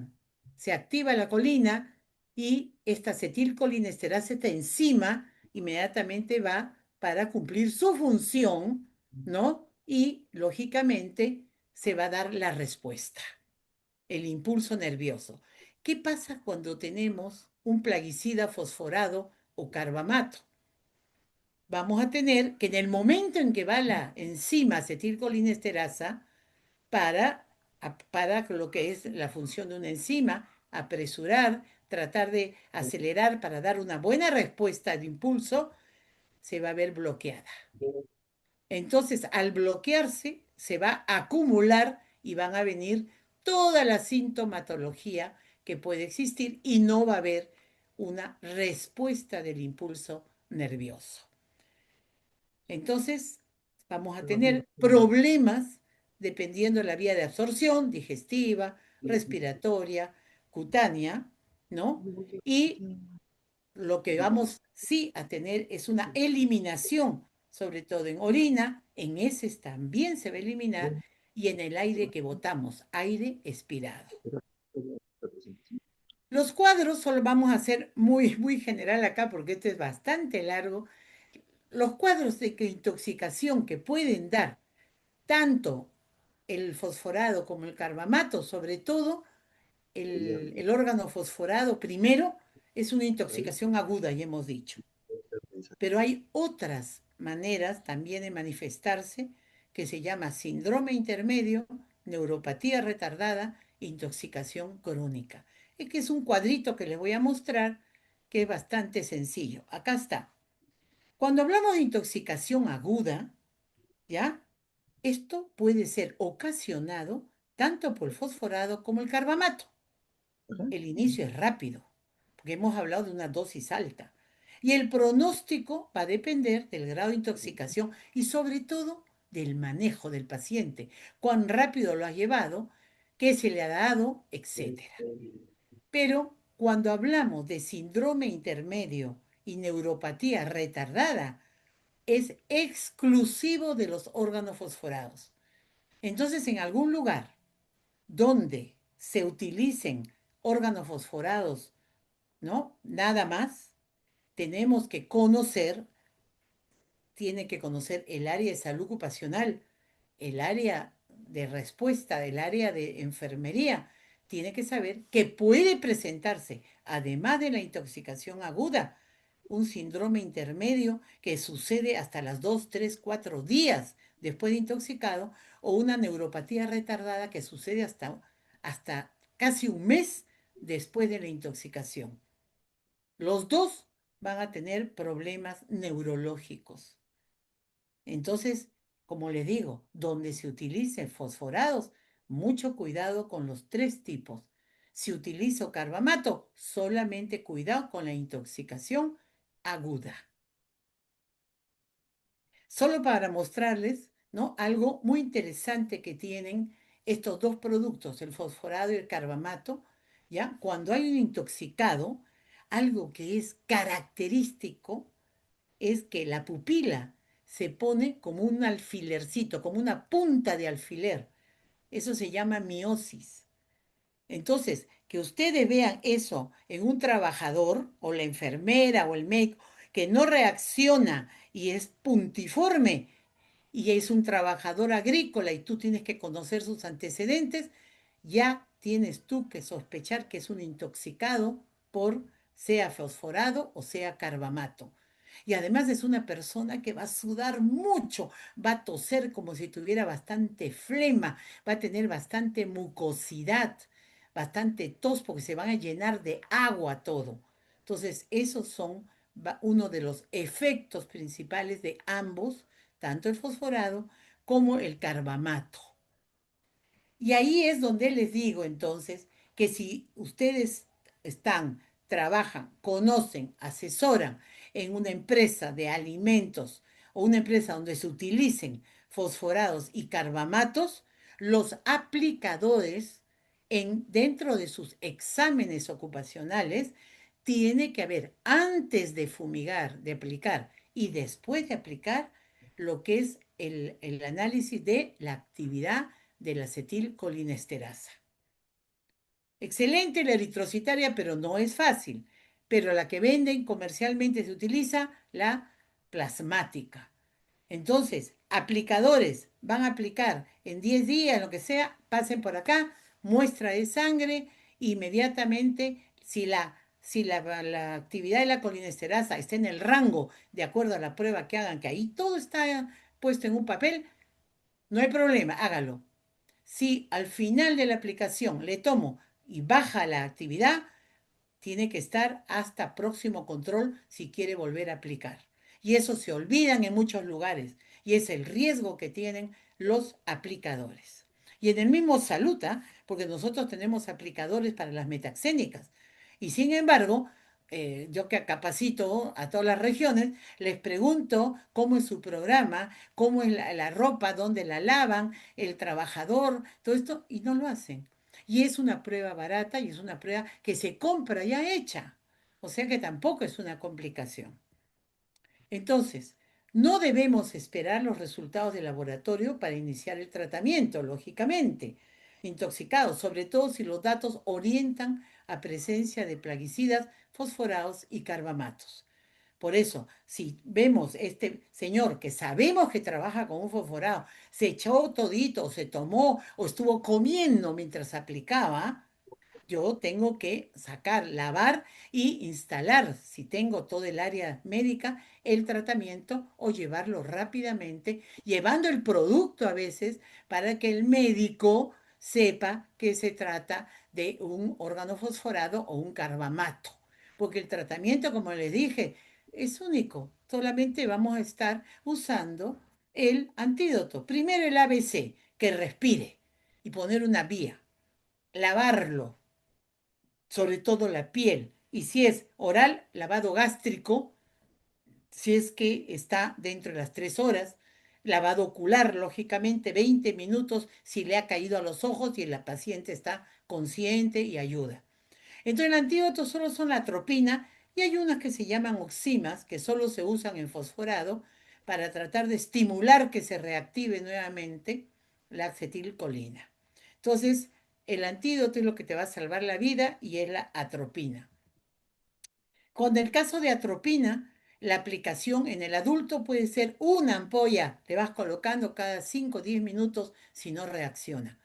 la colina y esta acetilcolinesterasa, esta enzima, inmediatamente va para cumplir su función, ¿no? Y lógicamente se va a dar la respuesta, el impulso nervioso. ¿Qué pasa cuando tenemos un plaguicida fosforado o carbamato? Vamos a tener que en el momento en que va la enzima acetilcolinesterasa para lo que es la función de una enzima, apresurar, tratar de acelerar para dar una buena respuesta al impulso, se va a ver bloqueada. Entonces, al bloquearse, se va a acumular y van a venir toda la sintomatología que puede existir y no va a haber una respuesta del impulso nervioso. Entonces, vamos a tener problemas dependiendo de la vía de absorción, digestiva, respiratoria, cutánea, ¿no? Y lo que vamos sí a tener es una eliminación, sobre todo en orina, en heces también se va a eliminar, y en el aire que botamos, aire expirado. Los cuadros solo vamos a hacer muy general acá porque este es bastante largo. Los cuadros de intoxicación que pueden dar tanto el fosforado como el carbamato, sobre todo el órgano fosforado primero, es una intoxicación aguda, ya hemos dicho. Pero hay otras maneras también de manifestarse que se llama síndrome intermedio, neuropatía retardada, intoxicación crónica. Es que es un cuadrito que les voy a mostrar que es bastante sencillo. Acá está. Cuando hablamos de intoxicación aguda, ¿ya? Esto puede ser ocasionado tanto por el fosforado como el carbamato. El inicio es rápido, porque hemos hablado de una dosis alta. Y el pronóstico va a depender del grado de intoxicación y sobre todo del manejo del paciente, cuán rápido lo ha llevado, qué se le ha dado, etcétera. Pero cuando hablamos de síndrome intermedio y neuropatía retardada, es exclusivo de los órganos fosforados. Entonces, en algún lugar donde se utilicen órganos fosforados, ¿no? Nada más, tenemos que conocer, tiene que conocer el área de salud ocupacional, el área de respuesta, el área de enfermería. Tiene que saber que puede presentarse, además de la intoxicación aguda, un síndrome intermedio que sucede hasta las 2, 3, 4 días después de intoxicado, o una neuropatía retardada que sucede hasta casi un mes después de la intoxicación. Los dos van a tener problemas neurológicos. Entonces, como les digo, donde se utilicen fosforados, mucho cuidado con los tres tipos. Si utilizo carbamato, solamente cuidado con la intoxicación aguda. Solo para mostrarles, ¿no? Algo muy interesante que tienen estos dos productos, el fosforado y el carbamato, ¿ya? Cuando hay un intoxicado, algo que es característico es que la pupila se pone como un alfilercito, como una punta de alfiler. Eso se llama miosis. Entonces, que ustedes vean eso en un trabajador o la enfermera o el médico que no reacciona y es puntiforme y es un trabajador agrícola y tú tienes que conocer sus antecedentes, ya tienes tú que sospechar que es un intoxicado por sea fosforado o sea carbamato. Y además es una persona que va a sudar mucho, va a toser como si tuviera bastante flema, va a tener bastante mucosidad, bastante tos porque se van a llenar de agua todo. Entonces, esos son uno de los efectos principales de ambos, tanto el fosforado como el carbamato. Y ahí es donde les digo entonces que si ustedes están, trabajan, conocen, asesoran en una empresa de alimentos o una empresa donde se utilicen fosforados y carbamatos, los aplicadores dentro de sus exámenes ocupacionales tiene que haber antes de fumigar, de aplicar y después de aplicar lo que es el análisis de la actividad de la acetilcolinesterasa. Excelente la eritrocitaria, pero no es fácil. Pero la que venden comercialmente se utiliza la plasmática. Entonces, aplicadores van a aplicar en 10 días, lo que sea, pasen por acá, muestra de sangre, inmediatamente, si la actividad de la colinesterasa está en el rango, de acuerdo a la prueba que hagan, que ahí todo está puesto en un papel, no hay problema, hágalo. Si al final de la aplicación le tomo y baja la actividad, tiene que estar hasta próximo control si quiere volver a aplicar. Y eso se olvidan en muchos lugares y es el riesgo que tienen los aplicadores. Y en el mismo Saluta, porque nosotros tenemos aplicadores para las metaxénicas. Y sin embargo, yo que capacito a todas las regiones, les pregunto cómo es su programa, cómo es la ropa, dónde la lavan, el trabajador, todo esto, y no lo hacen. Y es una prueba barata y es una prueba que se compra ya hecha. O sea que tampoco es una complicación. Entonces, no debemos esperar los resultados del laboratorio para iniciar el tratamiento, lógicamente. Intoxicados, sobre todo si los datos orientan a presencia de plaguicidas, fosforados y carbamatos. Por eso, si vemos este señor que sabemos que trabaja con un fosforado, se echó todito, o se tomó, o estuvo comiendo mientras aplicaba, yo tengo que sacar, lavar y instalar, si tengo todo el área médica, el tratamiento o llevarlo rápidamente, llevando el producto a veces para que el médico sepa que se trata de un órgano fosforado o un carbamato. Porque el tratamiento, como les dije, es único. Solamente vamos a estar usando el antídoto. Primero el ABC, que respire y poner una vía. Lavarlo, sobre todo la piel. Y si es oral, lavado gástrico, si es que está dentro de las 3 horas. Lavado ocular, lógicamente, 20 minutos si le ha caído a los ojos y la paciente está consciente y ayuda. Entonces, el antídoto solo son la atropina y hay unas que se llaman oximas, que solo se usan en fosforado para tratar de estimular que se reactive nuevamente la acetilcolina. Entonces, el antídoto es lo que te va a salvar la vida y es la atropina. Con el caso de atropina, la aplicación en el adulto puede ser una ampolla, le vas colocando cada 5 o 10 minutos si no reacciona.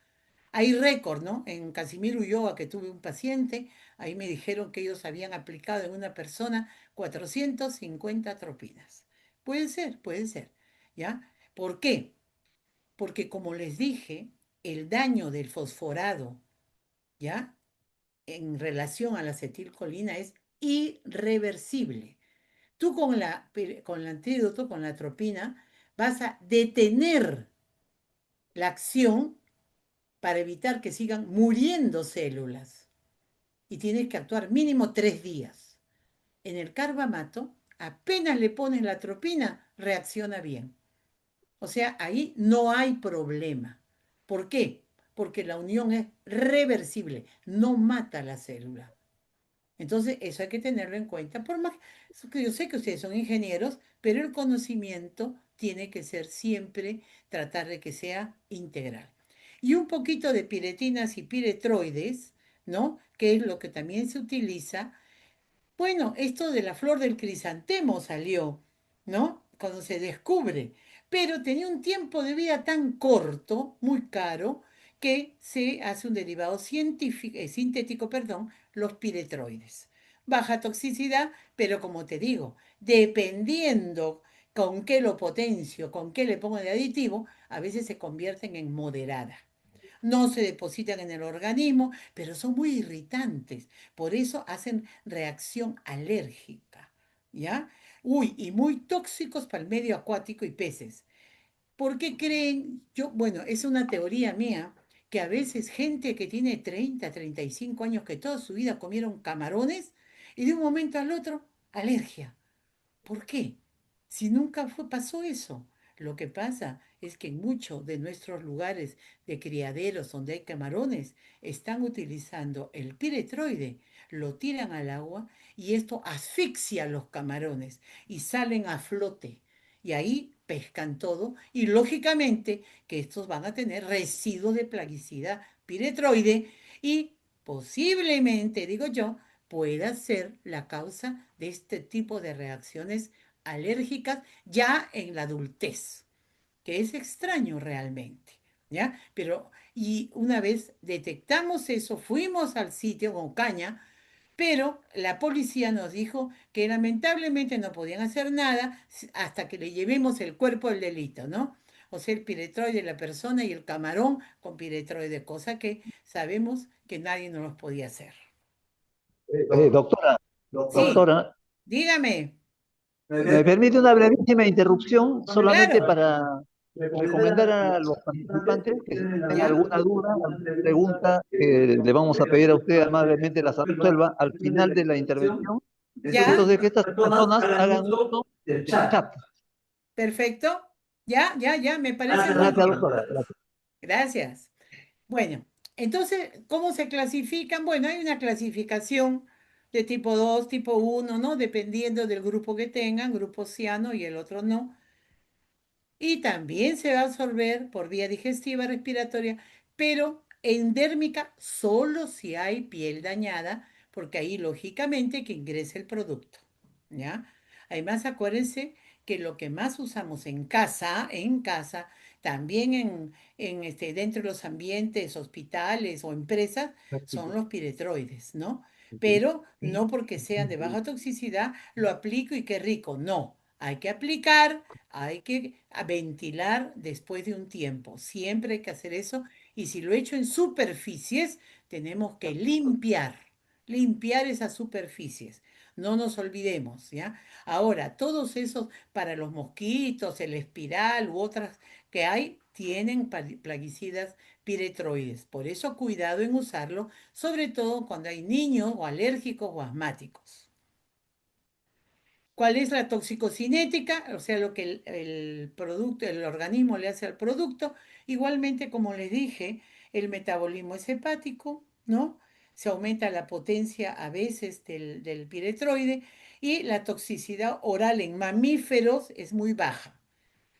Hay récord, ¿no? En Casimiro Ulloa, que tuve un paciente, ahí me dijeron que ellos habían aplicado en una persona 450 atropinas. Puede ser, ¿ya? ¿Por qué? Porque como les dije, el daño del fosforado, ¿ya? En relación a la acetilcolina es irreversible. Tú con el antídoto, con la atropina, vas a detener la acción para evitar que sigan muriendo células. Y tienes que actuar mínimo 3 días. En el carbamato, apenas le pones la atropina, reacciona bien. O sea, ahí no hay problema. ¿Por qué? Porque la unión es reversible, no mata la célula. Entonces, eso hay que tenerlo en cuenta. Por más que yo sé que ustedes son ingenieros, pero el conocimiento tiene que ser siempre, tratar de que sea integral. Y un poquito de piretinas y piretroides, ¿no? Que es lo que también se utiliza. Bueno, esto de la flor del crisantemo salió, ¿no? Cuando se descubre, pero tenía un tiempo de vida tan corto, muy caro, que se hace un derivado sintético, perdón, los piretroides. Baja toxicidad, pero como te digo, dependiendo con qué lo potencio, con qué le pongo de aditivo, a veces se convierten en moderadas. No se depositan en el organismo, pero son muy irritantes. Por eso hacen reacción alérgica, ¿ya? Uy, y muy tóxicos para el medio acuático y peces. ¿Por qué creen? Bueno, es una teoría mía, que a veces gente que tiene 30, 35 años, que toda su vida comieron camarones, y de un momento al otro, alergia. ¿Por qué? Si nunca pasó eso. Lo que pasa es que en muchos de nuestros lugares de criaderos donde hay camarones están utilizando el piretroide, lo tiran al agua y esto asfixia a los camarones y salen a flote. Y ahí pescan todo y lógicamente que estos van a tener residuos de plaguicida piretroide y posiblemente, digo yo, pueda ser la causa de este tipo de reacciones alérgicas ya en la adultez, que es extraño realmente, ¿ya? Pero, y una vez detectamos eso, fuimos al sitio con caña, pero la policía nos dijo que lamentablemente no podían hacer nada hasta que le llevemos el cuerpo del delito, ¿no? O sea, el piretroide de la persona y el camarón con piretroide, cosa que sabemos que nadie nos los podía hacer. Doctora, Sí, doctora, dígame, ¿me permite una brevísima interrupción solamente claro, para recomendar a los participantes que si tienen ¿ya? alguna duda, alguna pregunta, que le vamos a pedir a usted amablemente las resuelva al final de la intervención? ¿Ya? Entonces, que estas personas hagan uso del chat. Perfecto. Ya, ya, ya, me parece muy Gracias, bien. doctora. Gracias. Gracias. Bueno, entonces, ¿cómo se clasifican? Bueno, hay una clasificación de tipo 2, tipo uno, ¿no? Dependiendo del grupo que tengan, grupo ciano y el otro no. Y también se va a absorber por vía digestiva respiratoria, pero endérmica solo si hay piel dañada, porque ahí lógicamente que ingrese el producto, ¿ya? Además, acuérdense que lo que más usamos en casa, también dentro de los ambientes, hospitales o empresas, son los piretroides, ¿no? Pero no porque sean de baja toxicidad, lo aplico y qué rico, no. Hay que aplicar, hay que ventilar después de un tiempo. Siempre hay que hacer eso. Y si lo he hecho en superficies, tenemos que limpiar esas superficies. No nos olvidemos, ¿ya? Ahora, todos esos para los mosquitos, el espiral u otras que hay, tienen plaguicidas piretroides. Por eso cuidado en usarlo, sobre todo cuando hay niños o alérgicos o asmáticos. ¿Cuál es la toxicocinética? O sea, lo que el producto, el organismo le hace al producto. Igualmente, como les dije, el metabolismo es hepático, ¿no? Se aumenta la potencia a veces del piretroide y la toxicidad oral en mamíferos es muy baja.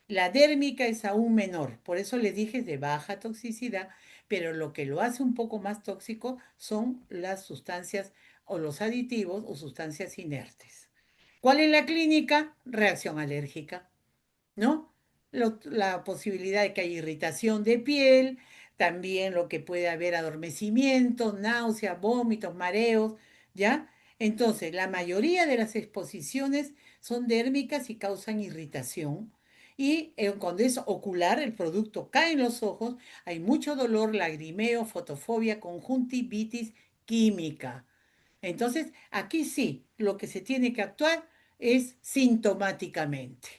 La dérmica es aún menor, por eso les dije es de baja toxicidad, pero lo que lo hace un poco más tóxico son las sustancias o los aditivos o sustancias inertes. ¿Cuál es la clínica? Reacción alérgica, ¿no? La posibilidad de que haya irritación de piel, también lo que puede haber adormecimiento, náuseas, vómitos, mareos, ¿ya? Entonces, la mayoría de las exposiciones son dérmicas y causan irritación. Y cuando es ocular, el producto cae en los ojos, hay mucho dolor, lagrimeo, fotofobia, conjuntivitis química. Entonces, aquí sí, lo que se tiene que actuar es sintomáticamente.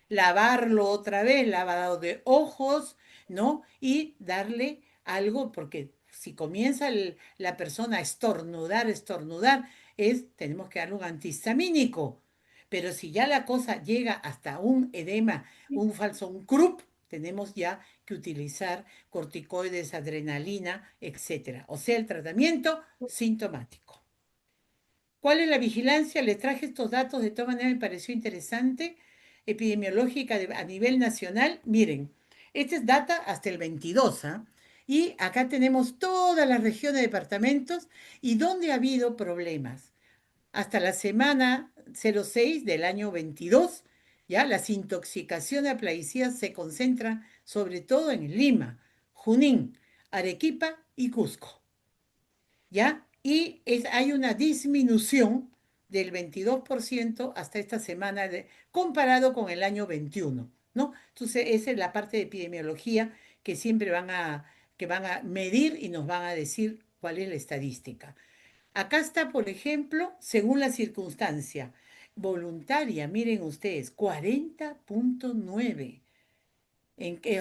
Lavarlo otra vez, lavado de ojos, ¿no? Y darle algo, porque si comienza la persona a estornudar, tenemos que darle un antihistamínico. Pero si ya la cosa llega hasta un edema, un croup, tenemos ya que utilizar corticoides, adrenalina, etcétera. O sea, el tratamiento sintomático. ¿Cuál es la vigilancia? Les traje estos datos, de todas maneras me pareció interesante, epidemiológica a nivel nacional. Miren, este es data hasta el 22, ¿ah? Y acá tenemos todas las regiones, departamentos y dónde ha habido problemas. Hasta la semana 06 del año 22, ya las intoxicaciones a plaguicidas se concentran sobre todo en Lima, Junín, Arequipa y Cusco. ¿Ya? Y hay una disminución del 22% hasta esta semana, comparado con el año 21, ¿no? Entonces, esa es la parte de epidemiología que siempre que van a medir y nos van a decir cuál es la estadística. Acá está, por ejemplo, según la circunstancia, voluntaria, miren ustedes, 40,9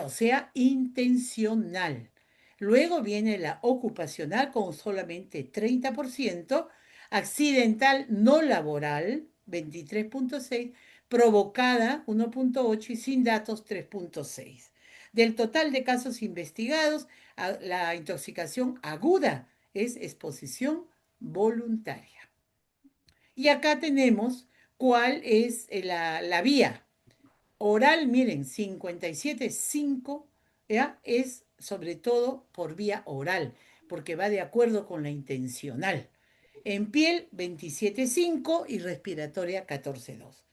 o sea, intencional. Luego viene la ocupacional con solamente 30%, accidental no laboral 23,6, provocada 1,8 y sin datos 3,6. Del total de casos investigados, la intoxicación aguda es exposición voluntaria. Y acá tenemos cuál es la vía. Oral, miren, 57,5, ¿ya? Es sobre todo por vía oral, porque va de acuerdo con la intencional. En piel, 27,5 y respiratoria, 14,2.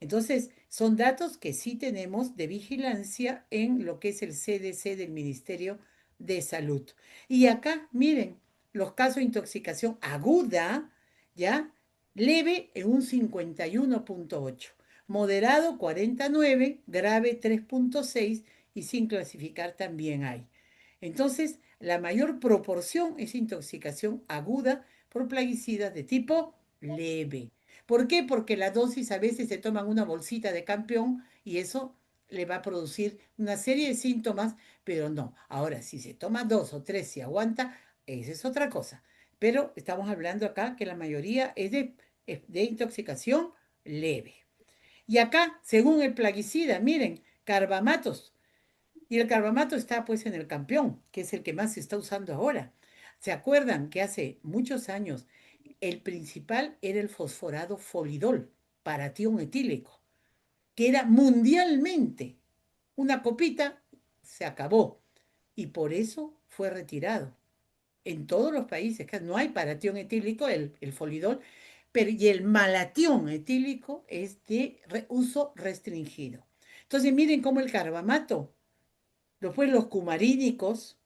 Entonces, son datos que sí tenemos de vigilancia en lo que es el CDC del Ministerio de Salud. Y acá, miren, los casos de intoxicación aguda, ¿ya? Leve en un 51,8, moderado 49, grave 3,6 y sin clasificar también hay. Entonces, la mayor proporción es intoxicación aguda por plaguicidas de tipo leve. ¿Por qué? Porque la dosis a veces se toman una bolsita de campeón y eso le va a producir una serie de síntomas, pero no. Ahora, si se toma 2 o 3, si aguanta, esa es otra cosa. Pero estamos hablando acá que la mayoría es de intoxicación leve. Y acá, según el plaguicida, miren, carbamatos. Y el carbamato está pues en el campeón, que es el que más se está usando ahora. ¿Se acuerdan que hace muchos años el principal era el fosforado folidol, paratión etílico, que era mundialmente una copita, se acabó y por eso fue retirado? En todos los países, que no hay paratión etílico, el folidol, pero y el malatión etílico es de uso restringido. Entonces miren cómo el carbamato, después los cumarínicos,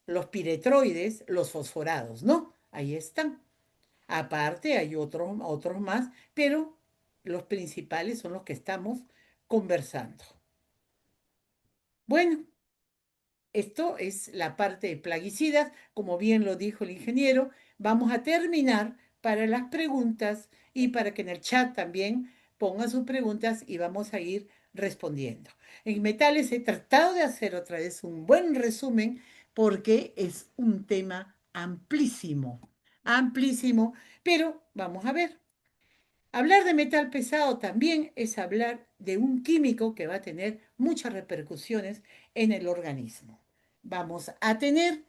los piretroides, los fosforados, ¿no? Ahí están. Aparte hay otros más, pero los principales son los que estamos conversando. Bueno, esto es la parte de plaguicidas, como bien lo dijo el ingeniero. Vamos a terminar para las preguntas y para que en el chat también pongan sus preguntas y vamos a ir respondiendo. En metales he tratado de hacer otra vez un buen resumen porque es un tema amplísimo, amplísimo, pero vamos a ver. Hablar de metal pesado también es hablar de un químico que va a tener muchas repercusiones en el organismo. Vamos a tener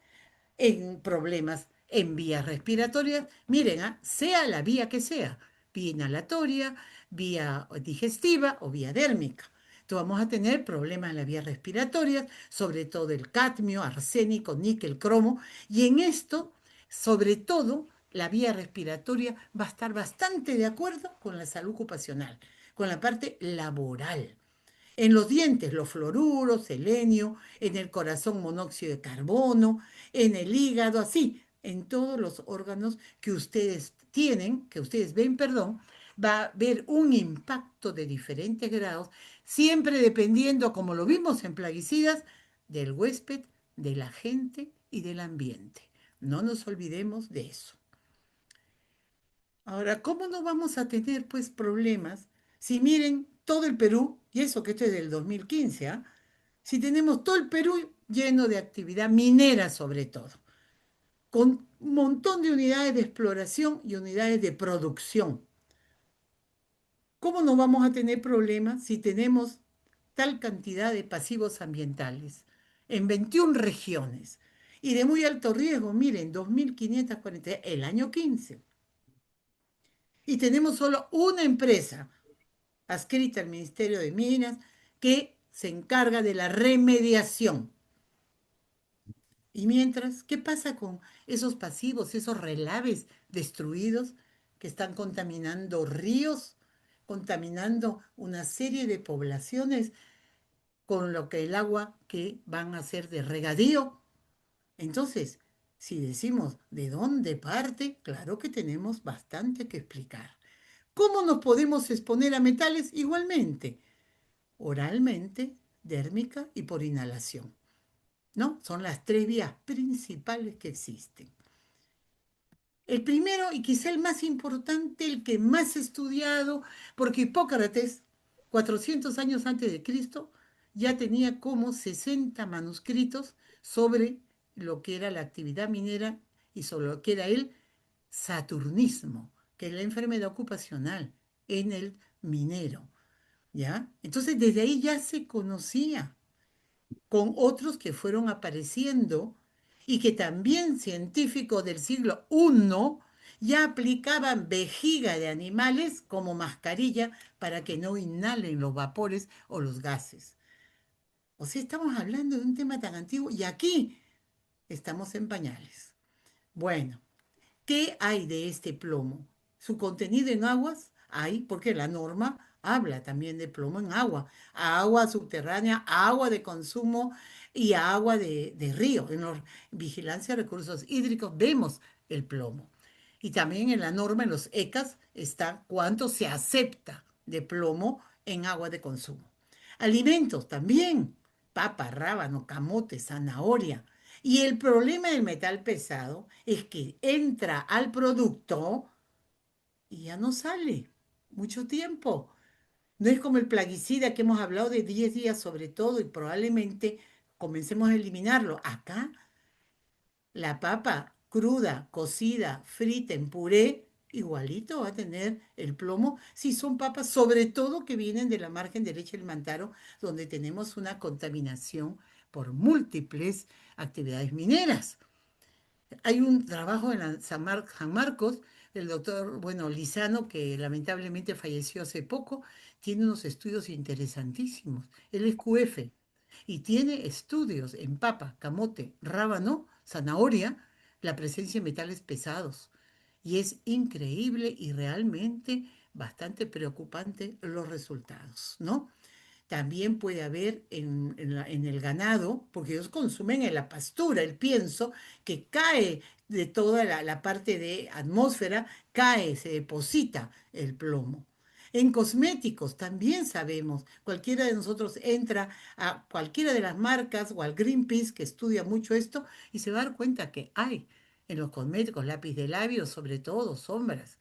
en problemas en vías respiratorias, miren, sea la vía que sea, vía inhalatoria, vía digestiva o vía dérmica. Entonces vamos a tener problemas en las vías respiratorias, sobre todo el cadmio, arsénico, níquel, cromo, y en esto, sobre todo, la vía respiratoria va a estar bastante de acuerdo con la salud ocupacional, con la parte laboral. En los dientes, los fluoruros, selenio, en el corazón, monóxido de carbono, en el hígado, así, en todos los órganos que ustedes tienen, que ustedes ven, perdón, va a haber un impacto de diferentes grados, siempre dependiendo, como lo vimos en plaguicidas, del huésped, de la gente y del ambiente. No nos olvidemos de eso. Ahora, ¿cómo no vamos a tener pues problemas si miren todo el Perú, y eso que esto es del 2015, ¿ah? Si tenemos todo el Perú lleno de actividad minera sobre todo, con un montón de unidades de exploración y unidades de producción? ¿Cómo no vamos a tener problemas si tenemos tal cantidad de pasivos ambientales en 21 regiones y de muy alto riesgo? Miren, 2.540 el año 15. Y tenemos solo una empresa adscrita al Ministerio de Minas que se encarga de la remediación. Y mientras, ¿qué pasa con esos pasivos, esos relaves destruidos que están contaminando ríos, contaminando una serie de poblaciones con lo que el agua que van a ser de regadío? Entonces, si decimos de dónde parte, claro que tenemos bastante que explicar. ¿Cómo nos podemos exponer a metales? Igualmente, oralmente, dérmica y por inhalación, ¿no? Son las tres vías principales que existen. El primero y quizá el más importante, el que más he estudiado, porque Hipócrates, 400 años antes de Cristo, ya tenía como 60 manuscritos sobre lo que era la actividad minera y sobre lo que era el saturnismo, que es la enfermedad ocupacional en el minero, ¿ya? Entonces desde ahí ya se conocía con otros que fueron apareciendo y que también científicos del siglo I ya aplicaban vejiga de animales como mascarilla para que no inhalen los vapores o los gases. O sea, estamos hablando de un tema tan antiguo y aquí estamos en pañales. Bueno, ¿qué hay de este plomo? Su contenido en aguas hay, porque la norma habla también de plomo en agua, agua subterránea, agua de consumo y agua de río. En la vigilancia de recursos hídricos vemos el plomo. Y también en la norma, en los ECAS, está cuánto se acepta de plomo en agua de consumo. Alimentos también, papa, rábano, camote, zanahoria. Y el problema del metal pesado es que entra al producto y ya no sale mucho tiempo. No es como el plaguicida que hemos hablado de 10 días sobre todo y probablemente comencemos a eliminarlo. Acá la papa cruda, cocida, frita en puré, igualito va a tener el plomo si son papas, sobre todo que vienen de la margen derecha del Mantaro, donde tenemos una contaminación por múltiples actividades mineras. Hay un trabajo en la San Marcos, el doctor, bueno, Lizano, que lamentablemente falleció hace poco, tiene unos estudios interesantísimos. Él es QF y tiene estudios en papa, camote, rábano, zanahoria, la presencia de metales pesados. Y es increíble y realmente bastante preocupante los resultados, ¿no? También puede haber en el ganado, porque ellos consumen en la pastura el pienso que cae de toda la parte de atmósfera, cae, se deposita el plomo. En cosméticos también sabemos, cualquiera de nosotros entra a cualquiera de las marcas o al Greenpeace que estudia mucho esto y se va a dar cuenta que hay en los cosméticos, lápiz de labios, sobre todo, sombras,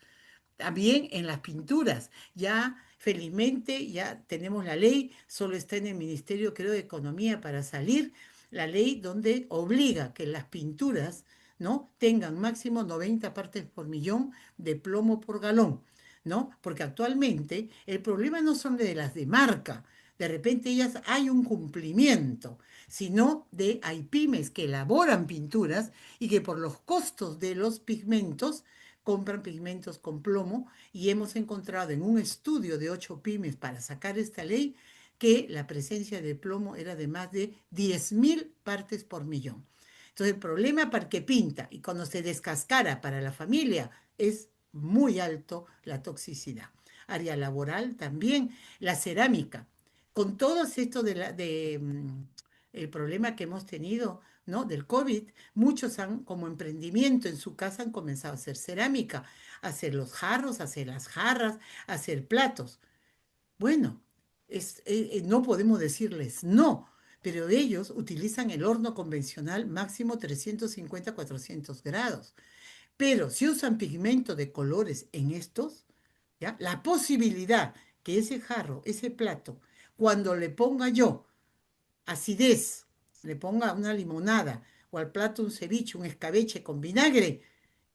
también en las pinturas. Ya felizmente ya tenemos la ley, solo está en el Ministerio, creo, de Economía para salir, la ley donde obliga que las pinturas, ¿no?, tengan máximo 90 partes por millón de plomo por galón, ¿no? Porque actualmente el problema no son de las de marca, de repente ellas hay un cumplimiento, sino de hay pymes que elaboran pinturas y que por los costos de los pigmentos compran pigmentos con plomo y hemos encontrado en un estudio de 8 pymes para sacar esta ley que la presencia de plomo era de más de 10.000 partes por millón. Entonces el problema para que pinta y cuando se descascara para la familia es muy alto la toxicidad. Área laboral también, la cerámica. Con todo esto el problema que hemos tenido, ¿no?, del COVID, muchos han, como emprendimiento en su casa, han comenzado a hacer cerámica, a hacer los jarros, a hacer las jarras, a hacer platos. Bueno, no podemos decirles no, pero ellos utilizan el horno convencional máximo 350-400 grados. Pero si usan pigmento de colores en estos, ¿ya?, la posibilidad que ese jarro, ese plato, cuando le ponga yo acidez, le ponga una limonada o al plato un ceviche, un escabeche con vinagre,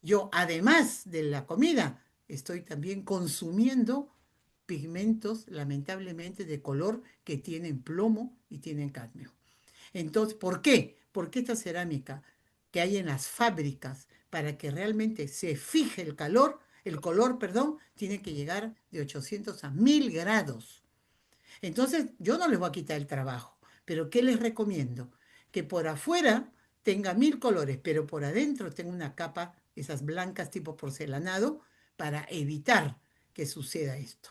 yo además de la comida estoy también consumiendo pigmentos lamentablemente de color que tienen plomo y tienen cadmio. Entonces, ¿por qué? Porque esta cerámica que hay en las fábricas para que realmente se fije el color, perdón, tiene que llegar de 800 a 1000 grados. Entonces, yo no les voy a quitar el trabajo, pero ¿qué les recomiendo? Que por afuera tenga 1000 colores, pero por adentro tenga una capa, esas blancas tipo porcelanado, para evitar que suceda esto.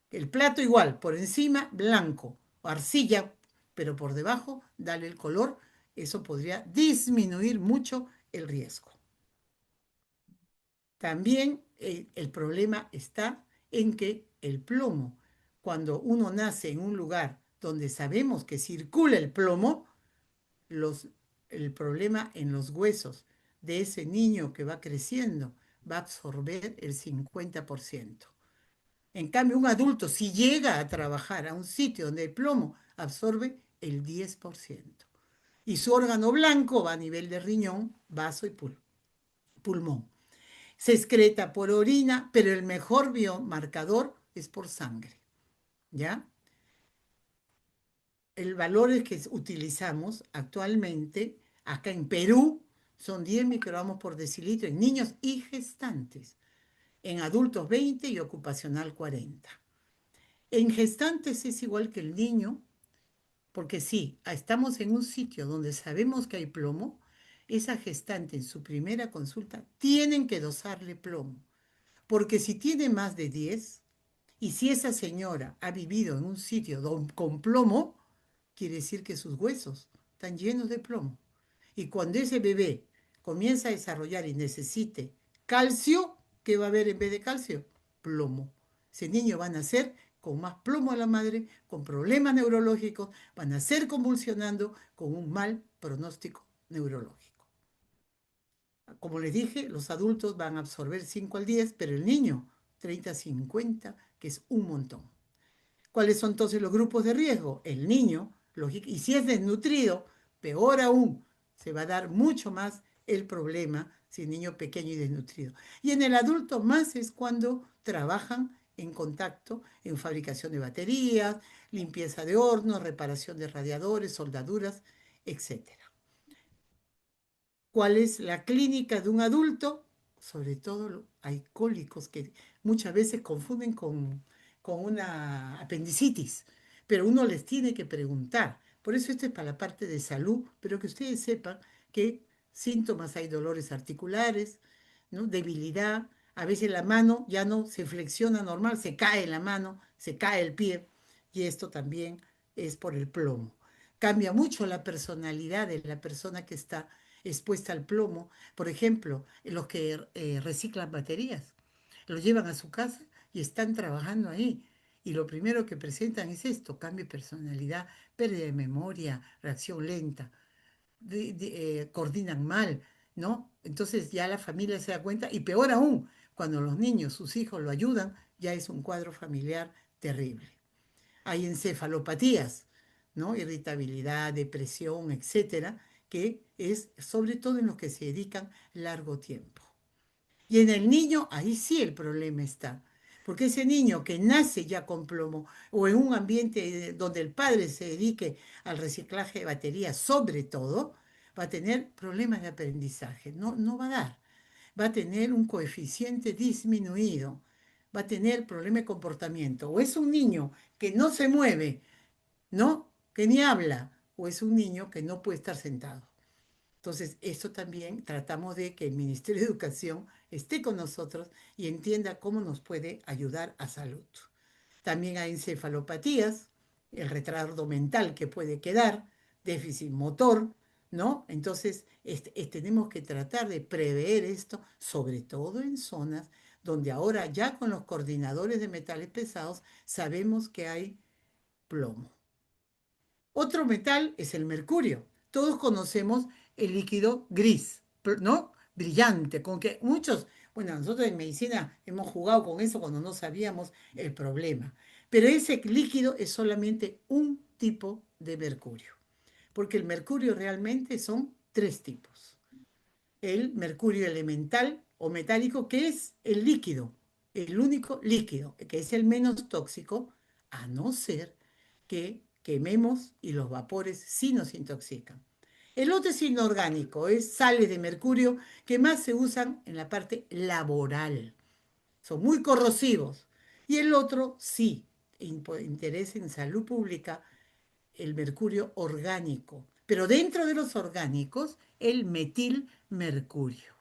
El plato igual, por encima blanco, o arcilla, pero por debajo dale el color, eso podría disminuir mucho el riesgo. También el problema está en que el plomo, cuando uno nace en un lugar donde sabemos que circula el plomo, los, el problema en los huesos de ese niño que va creciendo va a absorber el 50%. En cambio, un adulto, si llega a trabajar a un sitio donde hay plomo, absorbe el 10%. Y su órgano blanco va a nivel de riñón, vaso y pulmón. Se excreta por orina, pero el mejor biomarcador es por sangre. ¿Ya? El valor que utilizamos actualmente acá en Perú son 10 microgramos por decilitro en niños y gestantes, en adultos 20 y ocupacional 40. En gestantes es igual que el niño, porque sí, estamos en un sitio donde sabemos que hay plomo, esa gestante en su primera consulta tienen que dosarle plomo, porque si tiene más de 10 y si esa señora ha vivido en un sitio con plomo, quiere decir que sus huesos están llenos de plomo. Y cuando ese bebé comienza a desarrollar y necesite calcio, ¿qué va a haber en vez de calcio? Plomo. Ese niño va a nacer con más plomo a la madre, con problemas neurológicos, van a nacer convulsionando con un mal pronóstico neurológico. Como les dije, los adultos van a absorber 5 al 10, pero el niño 30 a 50, que es un montón. ¿Cuáles son entonces los grupos de riesgo? El niño, y si es desnutrido, peor aún, se va a dar mucho más el problema si el niño pequeño y desnutrido. Y en el adulto más es cuando trabajan en contacto en fabricación de baterías, limpieza de hornos, reparación de radiadores, soldaduras, etcétera. ¿Cuál es la clínica de un adulto? Sobre todo hay cólicos que muchas veces confunden con una apendicitis, pero uno les tiene que preguntar. Por eso esto es para la parte de salud, pero que ustedes sepan que síntomas hay dolores articulares, ¿no? Debilidad, a veces la mano ya no se flexiona normal, se cae la mano, se cae el pie, y esto también es por el plomo. Cambia mucho la personalidad de la persona que está expuesta al plomo. Por ejemplo, los que reciclan baterías, los llevan a su casa y están trabajando ahí. Y lo primero que presentan es esto, cambio de personalidad, pérdida de memoria, reacción lenta, coordinan mal, ¿no? Entonces ya la familia se da cuenta, y peor aún, cuando los niños, sus hijos lo ayudan, ya es un cuadro familiar terrible. Hay encefalopatías, ¿no? Irritabilidad, depresión, etcétera, que es sobre todo en los que se dedican largo tiempo. Y en el niño, ahí sí el problema está. Porque ese niño que nace ya con plomo o en un ambiente donde el padre se dedique al reciclaje de baterías, sobre todo, va a tener problemas de aprendizaje. No, no va a dar. Va a tener un coeficiente disminuido. Va a tener problema de comportamiento. O es un niño que no se mueve, ¿no? Que ni habla. O es un niño que no puede estar sentado. Entonces, esto también tratamos de que el Ministerio de Educación esté con nosotros y entienda cómo nos puede ayudar a salud. También hay encefalopatías, el retardo mental que puede quedar, déficit motor, ¿no? Entonces, tenemos que tratar de prever esto, sobre todo en zonas donde ahora ya con los coordinadores de metales pesados sabemos que hay plomo. Otro metal es el mercurio. Todos conocemos el líquido gris, ¿no? Brillante, con que muchos, bueno, nosotros en medicina hemos jugado con eso cuando no sabíamos el problema. Pero ese líquido es solamente un tipo de mercurio, porque el mercurio realmente son tres tipos. El mercurio elemental o metálico, que es el líquido, el único líquido, que es el menos tóxico, a no ser que quememos y los vapores sí nos intoxican. El otro es inorgánico, es sales de mercurio que más se usan en la parte laboral. Son muy corrosivos. Y el otro sí, interés en salud pública, el mercurio orgánico. Pero dentro de los orgánicos, el metilmercurio.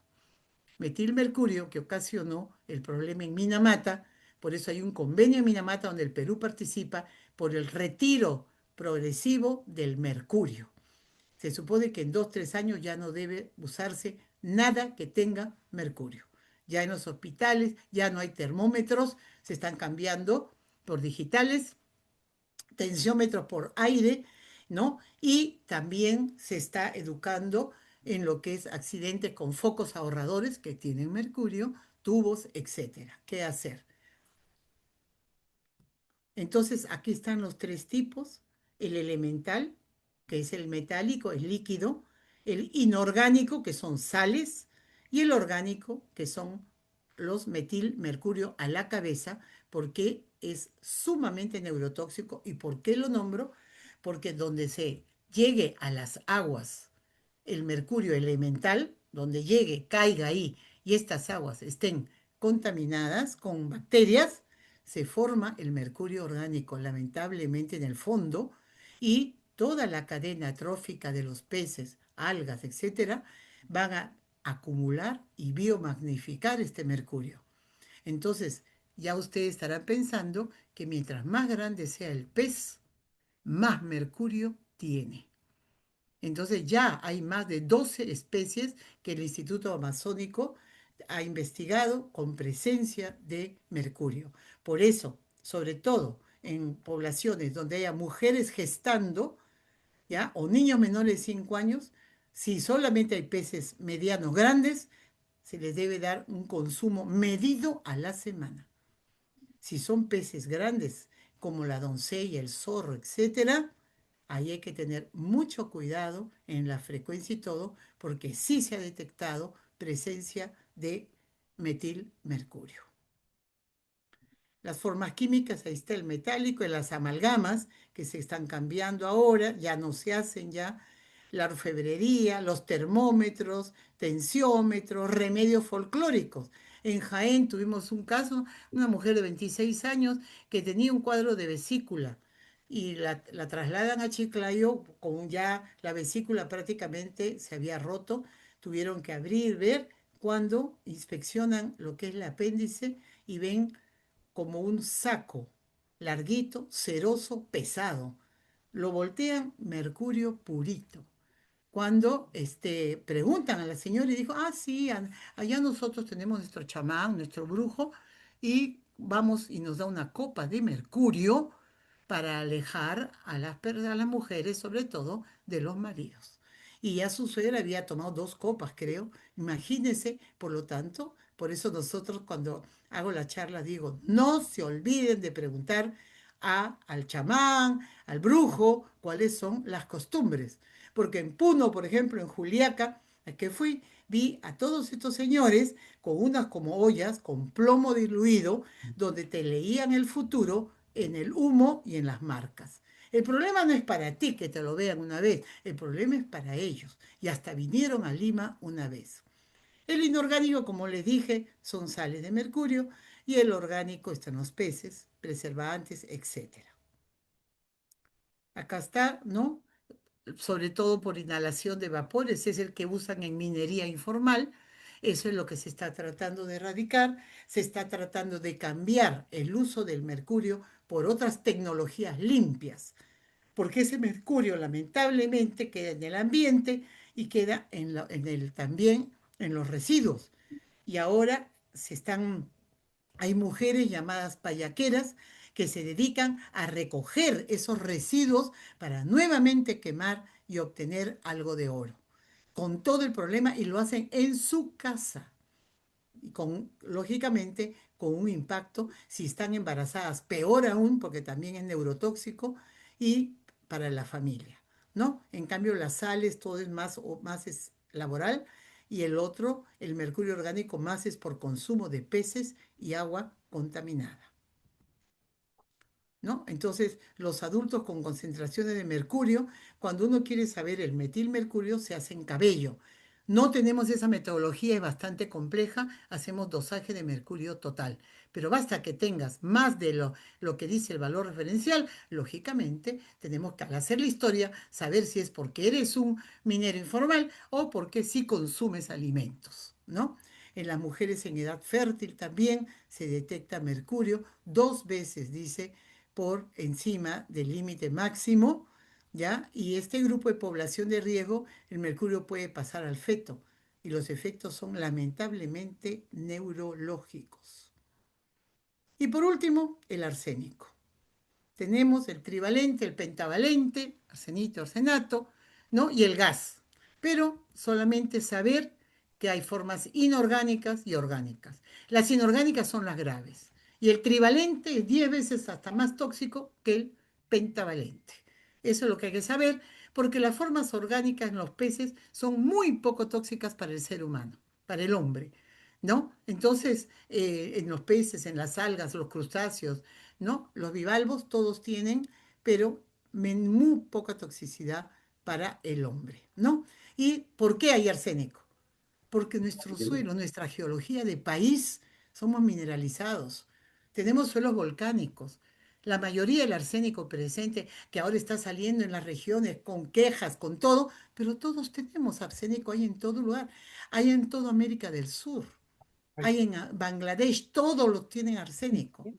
Metilmercurio que ocasionó el problema en Minamata, por eso hay un convenio en Minamata donde el Perú participa por el retiro progresivo del mercurio. Se supone que en 2 o 3 años ya no debe usarse nada que tenga mercurio. ya en los hospitales, ya no hay termómetros, se están cambiando por digitales, tensiómetros por aire, ¿no? Y también se está educando en lo que es accidentes con focos ahorradores que tienen mercurio, tubos, etcétera. ¿Qué hacer? Entonces, aquí están los tres tipos: el elemental, que es el metálico, el líquido; el inorgánico, que son sales; y el orgánico, que son los metilmercurio a la cabeza, porque es sumamente neurotóxico. ¿Y por qué lo nombro? Porque donde se llegue a las aguas el mercurio elemental, donde llegue, caiga ahí, y estas aguas estén contaminadas con bacterias, se forma el mercurio orgánico, lamentablemente, en el fondo, y toda la cadena trófica de los peces, algas, etcétera, van a acumular y biomagnificar este mercurio. Entonces, ya ustedes estarán pensando que mientras más grande sea el pez, más mercurio tiene. Entonces ya hay más de 12 especies que el Instituto Amazónico ha investigado con presencia de mercurio. Por eso, sobre todo en poblaciones donde haya mujeres gestando, ¿ya? O niños menores de 5 años, si solamente hay peces medianos grandes, se les debe dar un consumo medido a la semana. Si son peces grandes, como la doncella, el zorro, etcétera, ahí hay que tener mucho cuidado en la frecuencia y todo, porque sí se ha detectado presencia de metilmercurio. Las formas químicas, ahí está el metálico, en las amalgamas que se están cambiando ahora, ya no se hacen ya, la orfebrería, los termómetros, tensiómetros, remedios folclóricos. En Jaén tuvimos un caso, una mujer de 26 años que tenía un cuadro de vesícula y la trasladan a Chiclayo con ya la vesícula prácticamente se había roto, tuvieron que abrir, ver, cuando inspeccionan lo que es el apéndice y ven como un saco larguito, ceroso, pesado. Lo voltean, mercurio purito. Cuando preguntan a la señora y dijo, ah, sí, allá nosotros tenemos nuestro chamán, nuestro brujo, y vamos y nos da una copa de mercurio para alejar a las mujeres, sobre todo, de los maridos. Y ya su suegra había tomado 2 copas, creo. Imagínense, por lo tanto, por eso nosotros cuando hago la charla digo, no se olviden de preguntar al chamán, al brujo, cuáles son las costumbres. Porque en Puno, por ejemplo, en Juliaca, a que fui, vi a todos estos señores con unas como ollas, con plomo diluido, donde te leían el futuro en el humo y en las marcas. El problema no es para ti que te lo vean una vez, el problema es para ellos. Y hasta vinieron a Lima una vez. El inorgánico, como les dije, son sales de mercurio, y el orgánico están los peces, preservantes, etcétera. Acá está, ¿no? Sobre todo por inhalación de vapores, es el que usan en minería informal. Eso es lo que se está tratando de erradicar. Se está tratando de cambiar el uso del mercurio por otras tecnologías limpias, porque ese mercurio lamentablemente queda en el ambiente y queda también en los residuos. Y ahora hay mujeres llamadas payaqueras que se dedican a recoger esos residuos para nuevamente quemar y obtener algo de oro, con todo el problema, y lo hacen en su casa, y lógicamente con un impacto, si están embarazadas, peor aún, porque también es neurotóxico, y para la familia, ¿no? En cambio, las sales, todo es más es laboral, y el otro, el mercurio orgánico, más es por consumo de peces y agua contaminada, ¿no? Entonces, los adultos con concentraciones de mercurio, cuando uno quiere saber el metilmercurio, se hace en cabello. No tenemos esa metodología, es bastante compleja, hacemos dosaje de mercurio total, pero basta que tengas más de lo que dice el valor referencial, lógicamente tenemos que, al hacer la historia, saber si es porque eres un minero informal o porque sí consumes alimentos, ¿no? En las mujeres en edad fértil también se detecta mercurio 2 veces, dice, por encima del límite máximo, ¿ya? Y este grupo de población de riesgo, el mercurio puede pasar al feto. y los efectos son lamentablemente neurológicos. Y por último, el arsénico. Tenemos el trivalente, el pentavalente, arsenito, arsenato, ¿no? Y el gas. Pero solamente saber que hay formas inorgánicas y orgánicas. Las inorgánicas son las graves. Y el trivalente es 10 veces hasta más tóxico que el pentavalente. Eso es lo que hay que saber, porque las formas orgánicas en los peces son muy poco tóxicas para el ser humano, para el hombre, ¿no? Entonces, en los peces, en las algas, los crustáceos, ¿no? Los bivalvos todos tienen, pero muy poca toxicidad para el hombre, ¿no? ¿Y por qué hay arsénico? Porque nuestro suelo, nuestra geología de país, somos mineralizados. Tenemos suelos volcánicos. La mayoría del arsénico presente, que ahora está saliendo en las regiones con quejas, con todo, pero todos tenemos arsénico, hay en todo lugar. Hay en toda América del Sur, hay en Bangladesh, todos los tienen arsénico.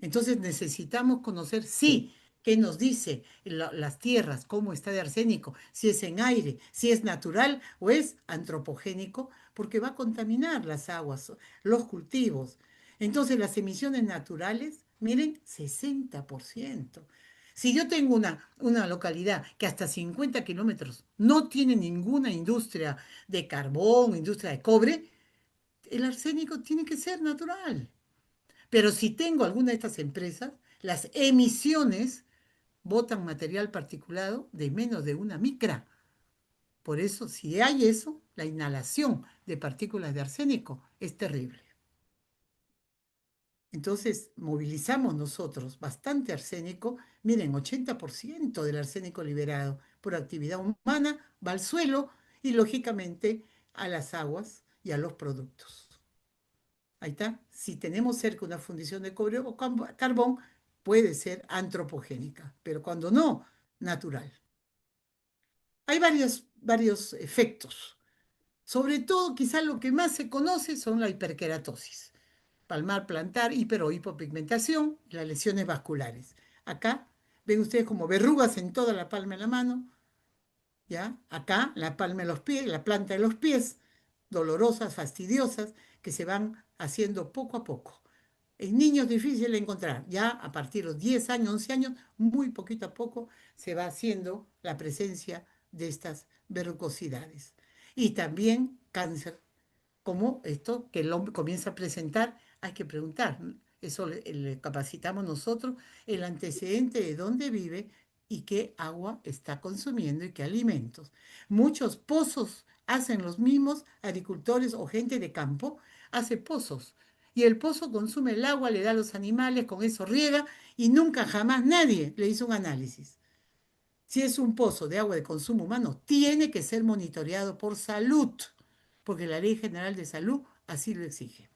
Entonces necesitamos conocer, sí, qué nos dice las tierras, cómo está de arsénico, si es en aire, si es natural o es antropogénico, porque va a contaminar las aguas, los cultivos. Entonces las emisiones naturales, miren, 60%. Si yo tengo una localidad que hasta 50 kilómetros no tiene ninguna industria de carbón, industria de cobre, el arsénico tiene que ser natural. Pero si tengo alguna de estas empresas, las emisiones botan material particulado de menos de una micra. Por eso, si hay eso, la inhalación de partículas de arsénico es terrible. Entonces, movilizamos nosotros bastante arsénico. Miren, 80% del arsénico liberado por actividad humana va al suelo y, lógicamente, a las aguas y a los productos. Ahí está. Si tenemos cerca una fundición de cobre o carbón, puede ser antropogénica, pero cuando no, natural. Hay varios efectos. Sobre todo, quizás lo que más se conoce son la hiperkeratosis, palmar, plantar, hiper o hipopigmentación y las lesiones vasculares. Acá ven ustedes como verrugas en toda la palma de la mano, ¿ya? Acá la palma de los pies, la planta de los pies, dolorosas, fastidiosas, que se van haciendo poco a poco. En niños difícil de encontrar, ya a partir de los 10 años, 11 años, muy poquito a poco se va haciendo la presencia de estas verrucosidades. Y también cáncer, como esto que el hombre comienza a presentar, hay que preguntar, eso le capacitamos nosotros, el antecedente de dónde vive y qué agua está consumiendo y qué alimentos. Muchos pozos hacen los mismos agricultores o gente de campo, hace pozos. Y el pozo consume el agua, le da a los animales, con eso riega y nunca jamás nadie le hizo un análisis. Si es un pozo de agua de consumo humano, tiene que ser monitoreado por salud, porque la Ley General de Salud así lo exige.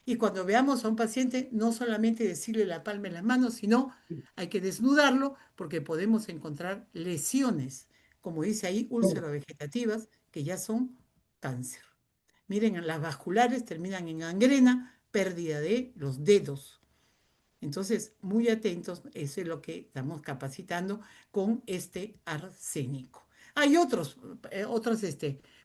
Y cuando veamos a un paciente, no solamente decirle la palma en las manos, sino hay que desnudarlo porque podemos encontrar lesiones, como dice ahí, úlceras vegetativas, que ya son cáncer. Miren, las vasculares terminan en gangrena, pérdida de los dedos. Entonces, muy atentos, eso es lo que estamos capacitando con este arsénico. Hay otros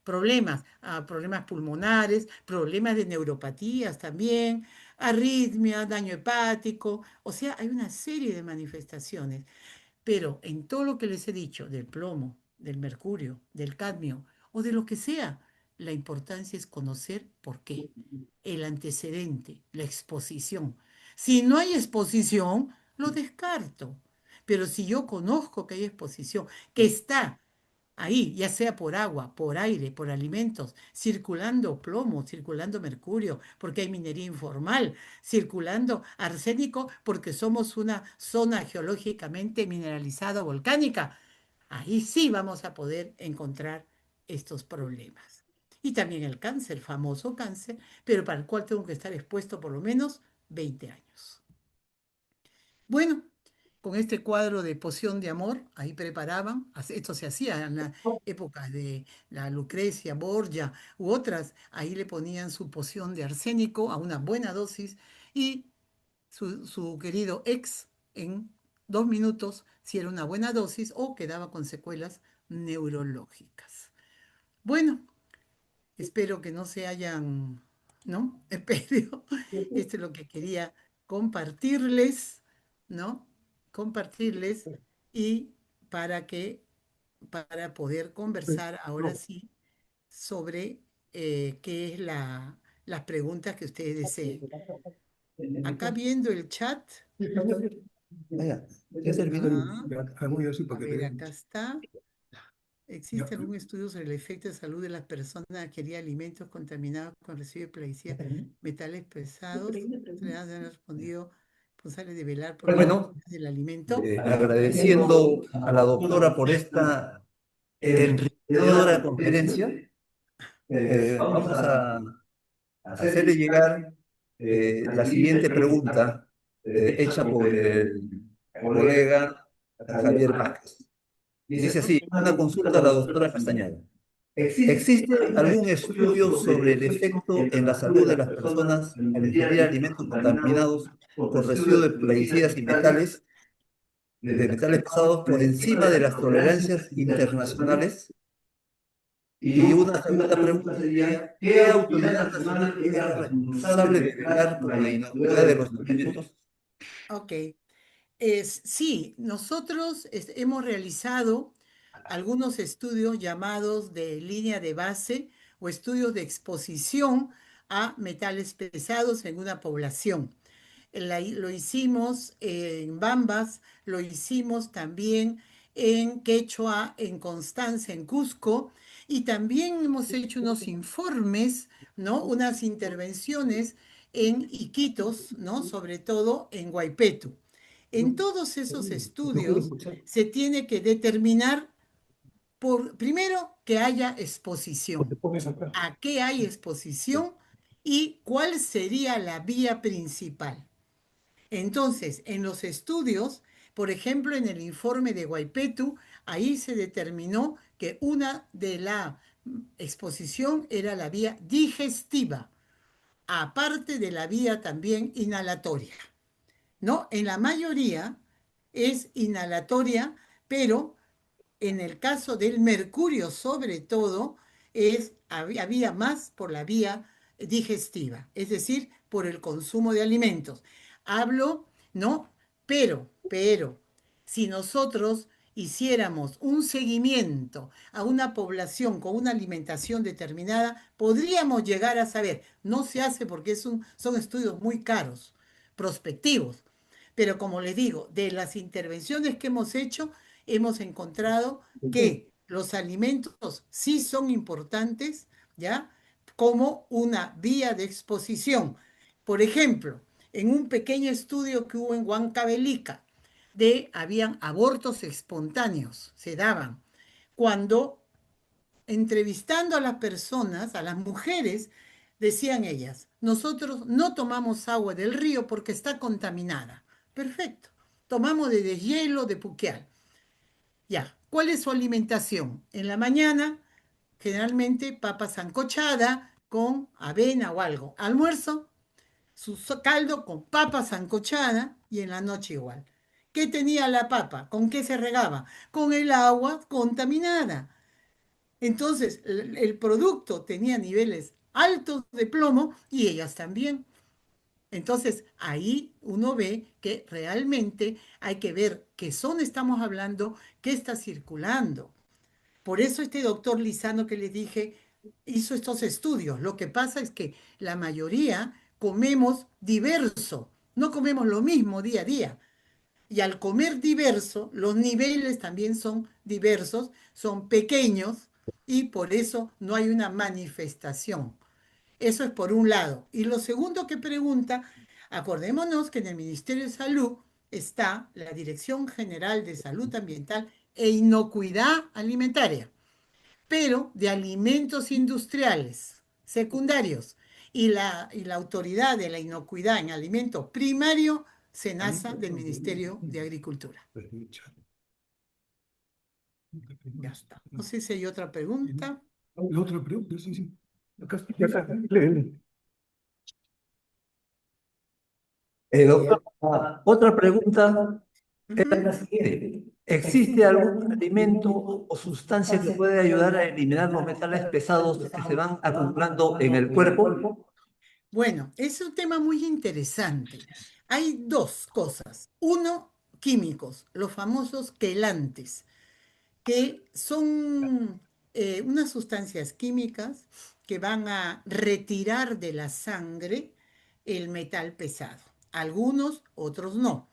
problemas, problemas pulmonares, problemas de neuropatías también, arritmia, daño hepático, o sea, hay una serie de manifestaciones. Pero en todo lo que les he dicho, del plomo, del mercurio, del cadmio o de lo que sea, la importancia es conocer por qué, el antecedente, la exposición. Si no hay exposición, lo descarto. Pero si yo conozco que hay exposición, que está ahí, ya sea por agua, por aire, por alimentos, circulando plomo, circulando mercurio, porque hay minería informal, circulando arsénico, porque somos una zona geológicamente mineralizada volcánica. Ahí sí vamos a poder encontrar estos problemas. Y también el cáncer, famoso cáncer, pero para el cual tengo que estar expuesto por lo menos 20 años. Bueno, con este cuadro de poción de amor, ahí preparaban, esto se hacía en las épocas de la Lucrecia, Borgia u otras, ahí le ponían su poción de arsénico a una buena dosis y su querido ex en 2 minutos, si era una buena dosis o quedaba con secuelas neurológicas. Bueno, Espero que no se hayan, ¿no? Espero, esto es lo que quería compartirles, ¿no? Compartirles y para que, para poder conversar ahora No. sí sobre qué es las preguntas que ustedes deseen. Acá viendo el chat, Vaya, ¿ya terminó? ah, Voy así a para que ver, te acá está. Ya. ¿Existe algún estudio sobre el efecto de salud de las personas que adquirir alimentos contaminados con residuos de plaguicidas, metales pesados? Se les han respondido responsables de velar por la Bueno, calidad del alimento. agradeciendo a la doctora por esta enriquecedora conferencia, vamos a hacerle llegar la siguiente pregunta hecha por el colega Javier Vázquez. Dice así, una consulta a la doctora Castañeda. ¿Existe algún estudio sobre el efecto en la salud de las personas al ingerir alimentos contaminados con residuos de plaguicidas y metales, de metales pesados por encima de las tolerancias internacionales? Y una segunda pregunta sería, ¿qué autoridad nacional es la responsable de velar por la inocuidad de los alimentos? Ok. Sí, nosotros hemos realizado algunos estudios llamados de línea de base o estudios de exposición a metales pesados en una población. Lo hicimos en Bambas, lo hicimos también en Quechua, en Constanza, en Cusco, y también hemos hecho unos informes, ¿no? Unas intervenciones en Iquitos, ¿no? Sobre todo en Guaypetu. En todos esos No quiero estudios escuchar. se tiene que determinar primero que haya O te exposición, pones acá. a qué hay exposición y cuál sería la vía principal. Entonces, en los estudios, por ejemplo, en el informe de Guaypetu, ahí se determinó que una de la exposición era la vía digestiva, aparte de la vía también inhalatoria. ¿No? En la mayoría es inhalatoria, pero en el caso del mercurio sobre todo, había más por la vía digestiva, es decir, por el consumo de alimentos. Hablo, ¿no? Pero, si nosotros hiciéramos un seguimiento a una población con una alimentación determinada, podríamos llegar a saber, no se hace porque son estudios muy caros, prospectivos, pero como les digo, de las intervenciones que hemos hecho, hemos encontrado que los alimentos sí son importantes, ¿ya? Como una vía de exposición. Por ejemplo, en un pequeño estudio que hubo en Huancavelica, habían abortos espontáneos, se daban, cuando entrevistando a las personas, a las mujeres, decían ellas, nosotros no tomamos agua del río porque está contaminada. Perfecto. Tomamos de deshielo, de Puquial. Ya, ¿cuál es su alimentación? En la mañana, generalmente papa sancochada con avena o algo. Almuerzo, su caldo con papa sancochada y en la noche igual. ¿Qué tenía la papa? ¿Con qué se regaba? Con el agua contaminada. Entonces, el producto tenía niveles altos de plomo y ellas también. Entonces, ahí uno ve que realmente hay que ver qué son estamos hablando, qué está circulando. Por eso este doctor Lizano que les dije hizo estos estudios. Lo que pasa es que la mayoría comemos diverso, no comemos lo mismo día a día. Y al comer diverso, los niveles también son diversos, son pequeños y por eso no hay una manifestación. Eso es por un lado. Y lo segundo que pregunta, acordémonos que en el Ministerio de Salud está la Dirección General de Salud Ambiental e Inocuidad Alimentaria, pero de alimentos industriales secundarios y la autoridad de la inocuidad en alimentos primarios, SENASA del Ministerio de Agricultura. Ya está. No sé si hay otra pregunta. La otra pregunta, sí, sí. Acá, léele. Doctor, otra pregunta es la siguiente. ¿existe algún alimento o sustancia que puede ayudar a eliminar los metales pesados que se van acumulando en el cuerpo? Bueno, es un tema muy interesante. Hay dos cosas. Uno, químicos, los famosos quelantes, que son unas sustancias químicas que van a retirar de la sangre el metal pesado. Algunos, otros no,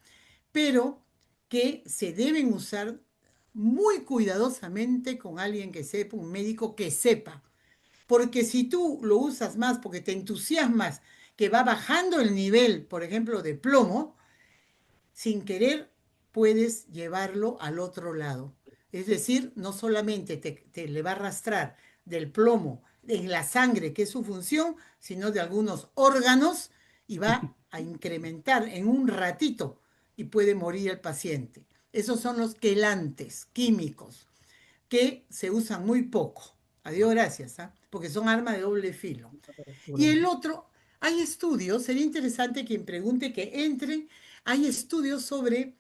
pero que se deben usar muy cuidadosamente con alguien que sepa, un médico que sepa. Porque si tú lo usas más porque te entusiasmas que va bajando el nivel, por ejemplo, de plomo, sin querer puedes llevarlo al otro lado. Es decir, no solamente te le va a arrastrar del plomo en la sangre, que es su función, sino de algunos órganos y va a incrementar en un ratito y puede morir el paciente. Esos son los quelantes químicos que se usan muy poco. Adiós, gracias, ¿ah? Porque son armas de doble filo. Y el otro, hay estudios, sería interesante quien pregunte que entre, hay estudios sobre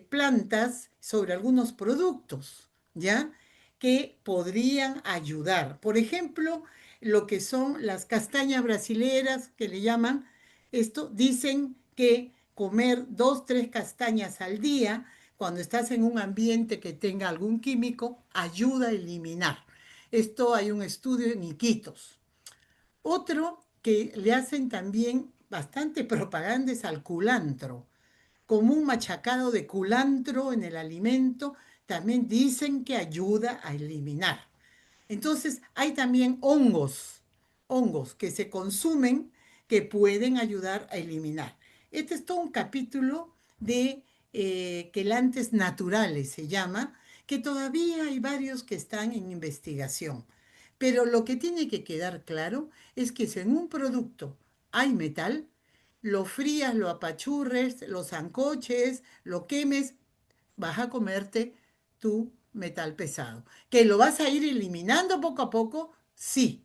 plantas, sobre algunos productos, ¿ya? Que podrían ayudar. Por ejemplo, lo que son las castañas brasileras, que le llaman, esto, dicen que comer dos, tres castañas al día, cuando estás en un ambiente que tenga algún químico, ayuda a eliminar. Esto hay un estudio en Iquitos. Otro que le hacen también bastante propaganda es al culantro. Como un machacado de culantro en el alimento, también dicen que ayuda a eliminar. Entonces, hay también hongos que se consumen que pueden ayudar a eliminar. Este es todo un capítulo de quelantes naturales, se llama, que todavía hay varios que están en investigación. Pero lo que tiene que quedar claro es que si en un producto hay metal, lo frías, lo apachurres, lo sancoches, lo quemes, vas a comerte tu metal pesado. ¿Que lo vas a ir eliminando poco a poco? Sí,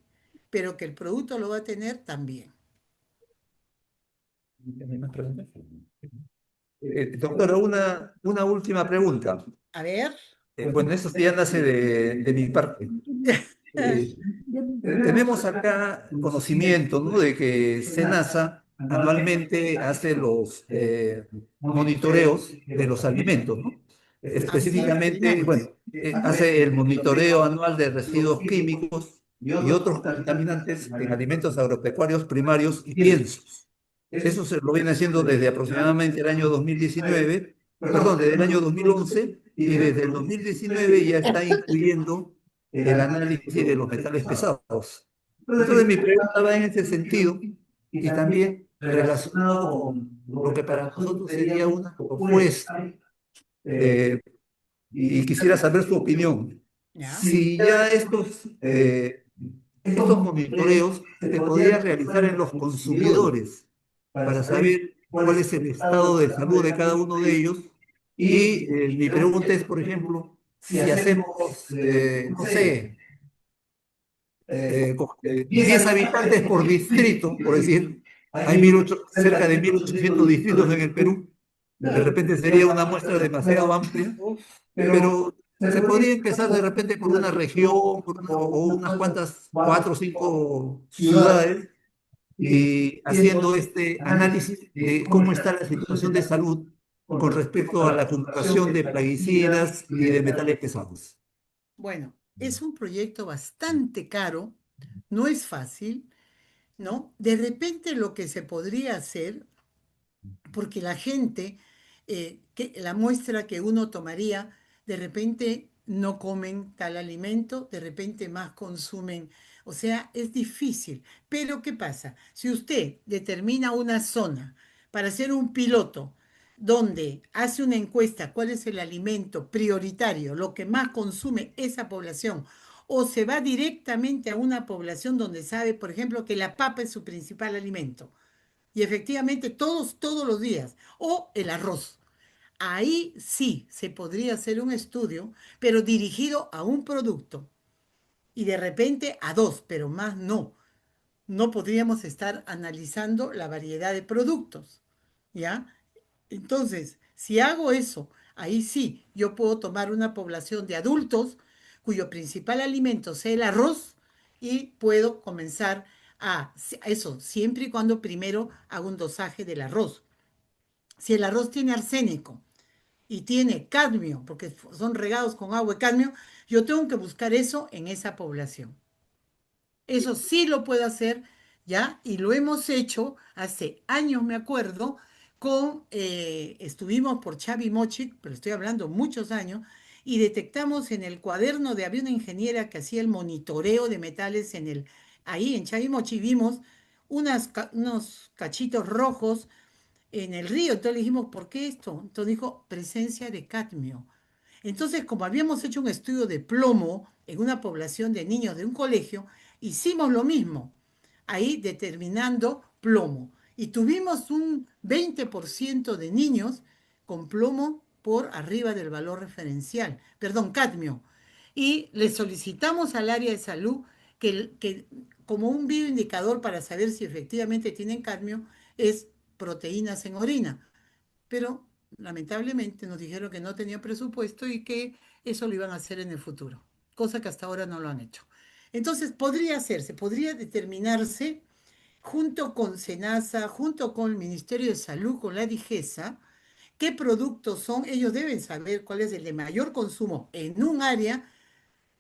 pero que el producto lo va a tener también. ¿Hay más preguntas? Doctora, una última pregunta. A ver. Bueno, eso sí ya nace de mi parte. Eh, Tenemos acá conocimiento, ¿no? De que SENASA anualmente hace los monitoreos de los alimentos, ¿no? Así Específicamente, bueno, hace el monitoreo anual de residuos químicos y otros contaminantes en alimentos agropecuarios primarios y piensos. Eso se lo viene haciendo desde aproximadamente el año 2019, perdón, desde el año 2011, y desde el 2019 ya está incluyendo el análisis de los metales pesados. Entonces mi pregunta va en ese sentido y también relacionado con lo que para nosotros sería una propuesta, eh, y quisiera saber su opinión. ¿Ya? Si ya estos monitoreos se podrían realizar en los consumidores para saber cuál es el estado de salud de cada uno de ellos. Y mi pregunta es, por ejemplo, si hacemos, no sé, 10 habitantes por distrito, por decir, hay cerca de 1.800 distritos en el Perú, de repente sería una muestra demasiado amplia, pero se podría empezar de repente por una región o unas cuantas, 4 o 5 ciudades, y haciendo este análisis de cómo está la situación de salud con respecto a la acumulación de plaguicidas y de metales pesados. Bueno, es un proyecto bastante caro, no es fácil, ¿no? De repente lo que se podría hacer, porque la gente, la muestra que uno tomaría, de repente no comen tal alimento, de repente más consumen. O sea, es difícil. Pero ¿qué pasa? Si usted determina una zona para hacer un piloto donde hace una encuesta cuál es el alimento prioritario, lo que más consume esa población, o se va directamente a una población donde sabe, por ejemplo, que la papa es su principal alimento y efectivamente todos los días. O el arroz. Ahí sí se podría hacer un estudio, pero dirigido a un producto. Y de repente a dos, pero más no. No podríamos estar analizando la variedad de productos. ¿Ya? Entonces, si hago eso, Ahí sí, yo puedo tomar una población de adultos cuyo principal alimento sea el arroz y puedo comenzar a eso, siempre y cuando primero hago un dosaje del arroz. Si el arroz tiene arsénico y tiene cadmio, porque son regados con agua y cadmio, yo tengo que buscar eso en esa población. Eso sí lo puedo hacer, ¿ya? Y lo hemos hecho hace años, me acuerdo, estuvimos por Chavimochic, pero estoy hablando muchos años, y detectamos en el cuaderno había una ingeniera que hacía el monitoreo de metales ahí en Chavimochic, vimos unos cachitos rojos en el río. Entonces le dijimos, ¿por qué esto? Entonces dijo, presencia de cadmio. Entonces, como habíamos hecho un estudio de plomo en una población de niños de un colegio, hicimos lo mismo, ahí determinando plomo. Y tuvimos un 20% de niños con plomo por arriba del valor referencial, perdón, cadmio. Y le solicitamos al área de salud que como un bioindicador para saber si efectivamente tienen cadmio es proteínas en orina, pero lamentablemente nos dijeron que no tenían presupuesto y que eso lo iban a hacer en el futuro, cosa que hasta ahora no lo han hecho. Entonces, podría hacerse, podría determinarse junto con SENASA, junto con el Ministerio de Salud, con la DIGESA, qué productos son, ellos deben saber cuál es el de mayor consumo en un área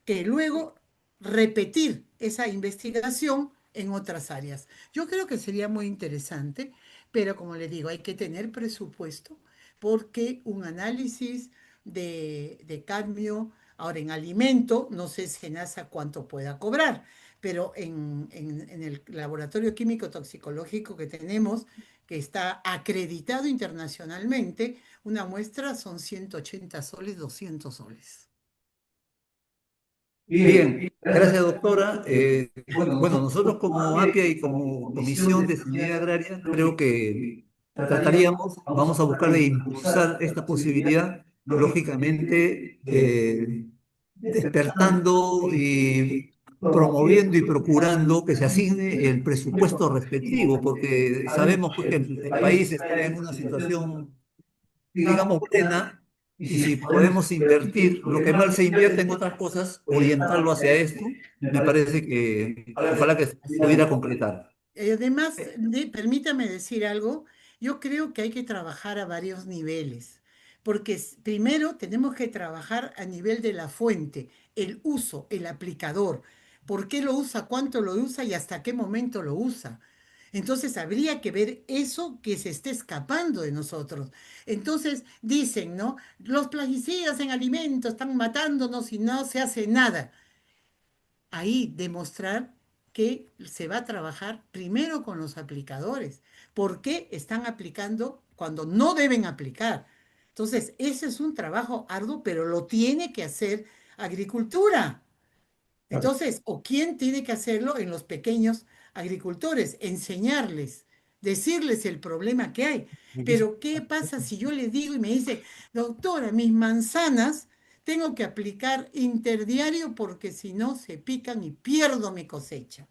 que luego repetir esa investigación en otras áreas. Yo creo que sería muy interesante, pero como les digo, hay que tener presupuesto porque un análisis de cadmio, ahora en alimento, no sé SENASA cuánto pueda cobrar, pero en el laboratorio químico toxicológico que tenemos, que está acreditado internacionalmente, una muestra son 180 soles, 200 soles. Bien, gracias doctora. Bueno, nosotros como APIA y como Comisión de Seguridad Agraria, creo que vamos a buscar de impulsar esta posibilidad, lógicamente despertando y promoviendo y procurando que se asigne el presupuesto respectivo, porque sabemos pues, que el país está en una situación, digamos, buena, y si podemos invertir lo que mal se invierte en otras cosas, orientarlo hacia esto, me parece que ojalá que se pudiera concretar. Además, permítame decir algo, yo creo que hay que trabajar a varios niveles, porque primero tenemos que trabajar a nivel de la fuente, el uso, el aplicador, por qué lo usa, cuánto lo usa y hasta qué momento lo usa. Entonces habría que ver eso que se esté escapando de nosotros. Entonces dicen, ¿no? Los plaguicidas en alimentos están matándonos y no se hace nada ahí demostrar que se va a trabajar primero con los aplicadores. ¿Por qué están aplicando cuando no deben aplicar? Entonces, ese es un trabajo arduo, pero lo tiene que hacer agricultura. Entonces, ¿o quién tiene que hacerlo en los pequeños agricultores? Enseñarles, decirles el problema que hay. Pero, ¿qué pasa si yo les digo y me dice, doctora, mis manzanas tengo que aplicar interdiario porque si no se pican y pierdo mi cosecha?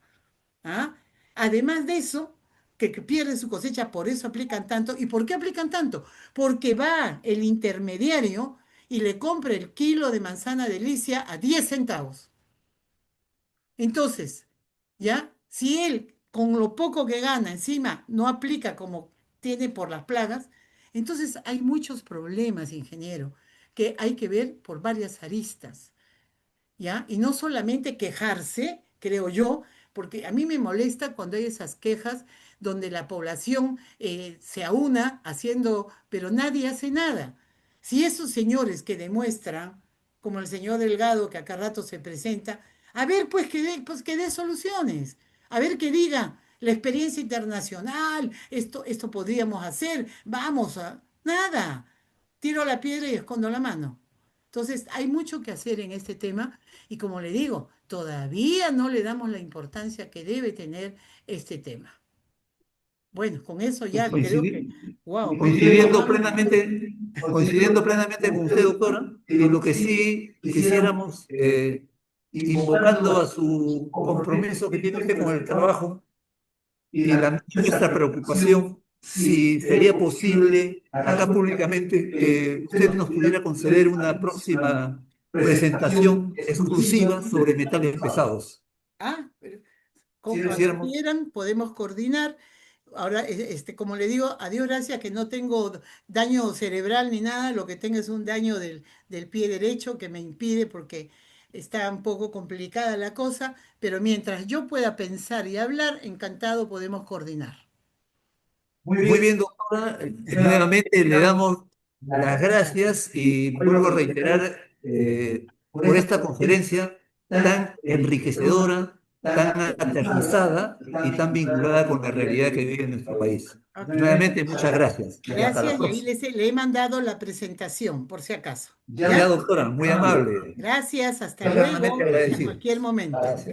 ¿Ah? Además de eso, que pierde su cosecha, por eso aplican tanto. ¿Y por qué aplican tanto? Porque va el intermediario y le compra el kilo de manzana delicia a 10 centavos. Entonces, ¿ya? Si él con lo poco que gana encima no aplica como tiene por las plagas, entonces hay muchos problemas, ingeniero, que hay que ver por varias aristas. ¿Ya? Y no solamente quejarse, creo yo, porque a mí me molesta cuando hay esas quejas donde la población se aúna haciendo, pero nadie hace nada. Si esos señores que demuestran, como el señor Delgado que acá rato se presenta, a ver pues que dé soluciones, a ver que diga la experiencia internacional, esto podríamos hacer, vamos a... Nada, tiro la piedra y escondo la mano. Entonces, hay mucho que hacer en este tema y como le digo, todavía no le damos la importancia que debe tener este tema. Bueno, con eso ya creo que, Coincidi- wow, media Coincidiendo hora. plenamente, coincidiendo plenamente con usted, doctora, y lo que sí quisiéramos, invocando a su compromiso que tiene usted con el trabajo y nuestra preocupación si sería posible acá públicamente que usted nos pudiera conceder una próxima presentación exclusiva sobre metales pesados. Pero Si cuando hiciéramos, quieran podemos coordinar. Ahora, como le digo, a Dios gracias que no tengo daño cerebral ni nada, lo que tengo es un daño del pie derecho que me impide porque está un poco complicada la cosa, pero mientras yo pueda pensar y hablar, encantado podemos coordinar. muy bien, doctora, nuevamente le damos las gracias y vuelvo a reiterar por esta conferencia tan enriquecedora, tan aterrizada y tan vinculada con la realidad que vive en nuestro país. Ok. Nuevamente, muchas gracias y hasta la Gracias, y ahí próxima. le he mandado la presentación, por si acaso. Ya, doctora, muy amable. Gracias, hasta Eternamente luego, hasta agradecido. cualquier momento. Gracias.